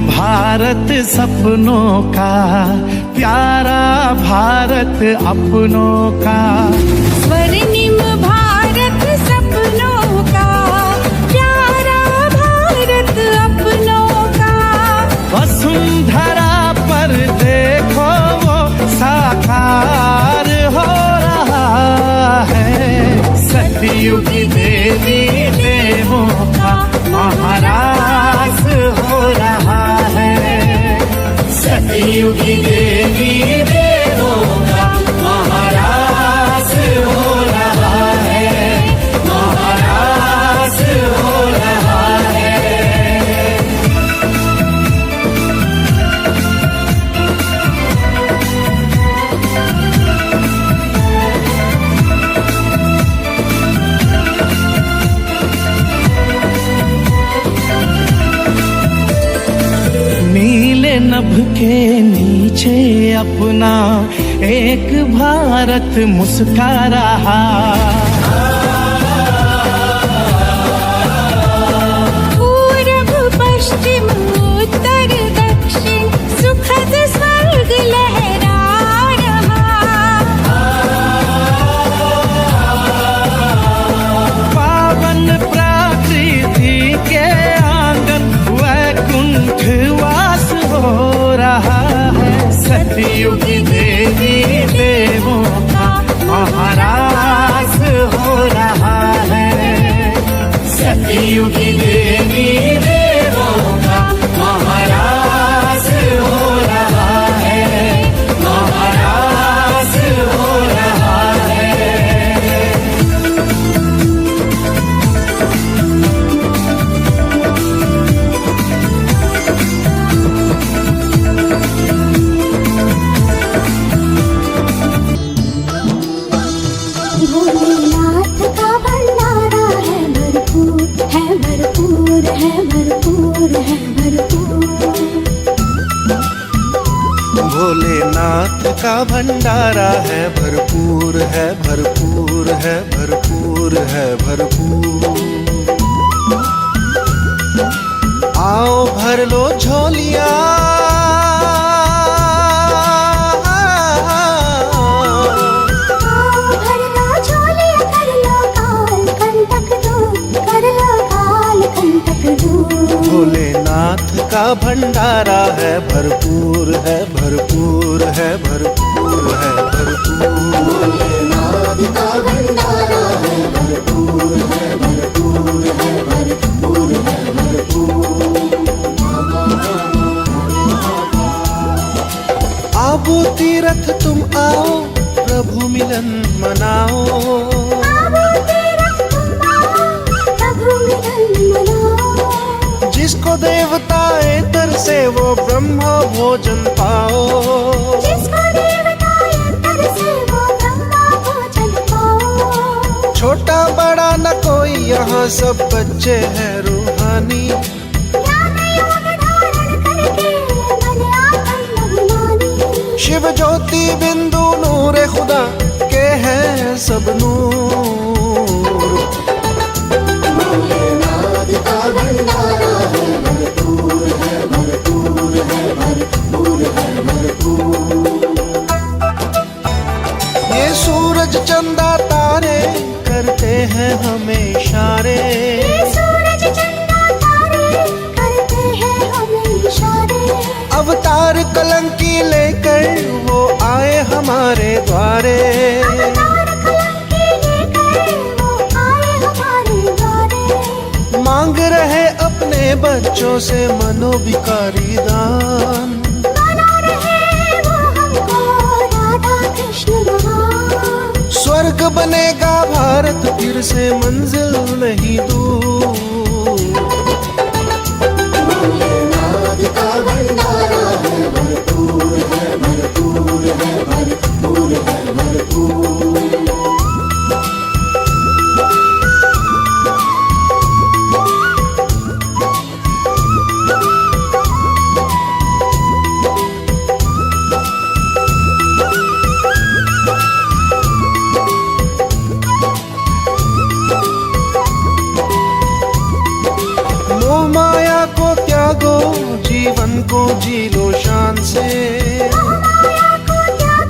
C: भारत सपनों का, प्यारा भारत अपनों का।
K: स्वर्णिम भारत सपनों का, प्यारा भारत अपनों का।
C: वसुंधरा पर देखो वो साकार हो रहा है। सतयुग देवी देवों का महाराज हो रहा है। सतयुग देवी देवों का महाराज हो रहा है। महाराज हो रहा है। नीले नभ के नीचे अपना एक भारत मुस्कुरा रहा।
K: पूरब पश्चिम उत्तर दक्षिण सुखद स्वर्ग लहरा रहा।
C: पावन प्रकृति के आंगन वैकुंठ वास हो रहा है। सतयुग देवी देवों का महाराज हो रहा है। सतयुग देवी देवों का महाराज हो रहा है। महाराज हो रहा है।
K: भोलेनाथ का भंडारा है भरपूर, है भरपूर, है भरपूर, है भरपूर।
C: भोलेनाथ का भंडारा है भरपूर, है भरपूर, है भरपूर, है भरपूर। आओ भर लो झोलियां,
K: भर लो झोले, कर लो काल कंटक दूर, कर लो काल कंटक दूर।
C: भोलेनाथ का भंडारा है भरपूर, है भरपूर, है भरपूर, है भरपूर। भोलेनाथ का भंडारा है भरपूर, है भरपूर, है भरपूर, है भरपूर। आबो तीरथ तुम आओ, प्रभु मिलन मनाओ।
K: आवो तीरथ तुम आओ, प्रभु मिलन मनाओ।
C: जिसको देवताएं तरसे वो ब्रह्मा भोजन पाओ।
K: जिसको देवताएं तरसे वो ब्रह्मा भोजन पाओ।
C: छोटा बड़ा न कोई यहाँ सब बच्चे हैं रूहानी।
K: ज्ञान योग धारण करके बने आत्म अभिमानी।
C: शिव ज्योति बिंदु नूर खुदा के हैं सब नूर। भोलेनाथ का भंडारा है भरपूर, है भरपूर, है भरपूर, है भरपूर। ये सूरज चंदा तारे करते हैं हमें इशारे।
K: ये सूरज चंदा तारे करते हैं हमें इशारे।
C: अवतार कलंकी लेकर वो आए हमारे द्वारे।
K: अवतार कलंकी लेकर वो आए हमारे द्वारे।
C: मांग रहे अपने बच्चों से मनोविकारी दान।
K: बना रहे वो हमको राधा कृष्ण महान।
C: स्वर्ग बनेगा भारत फिर से मंजिल नहीं दूर। भोलेनाथ का भंडारा है भरपूर, है भरपूर, है भरपूर, है भरपूर। जीवन को जी लो शान से।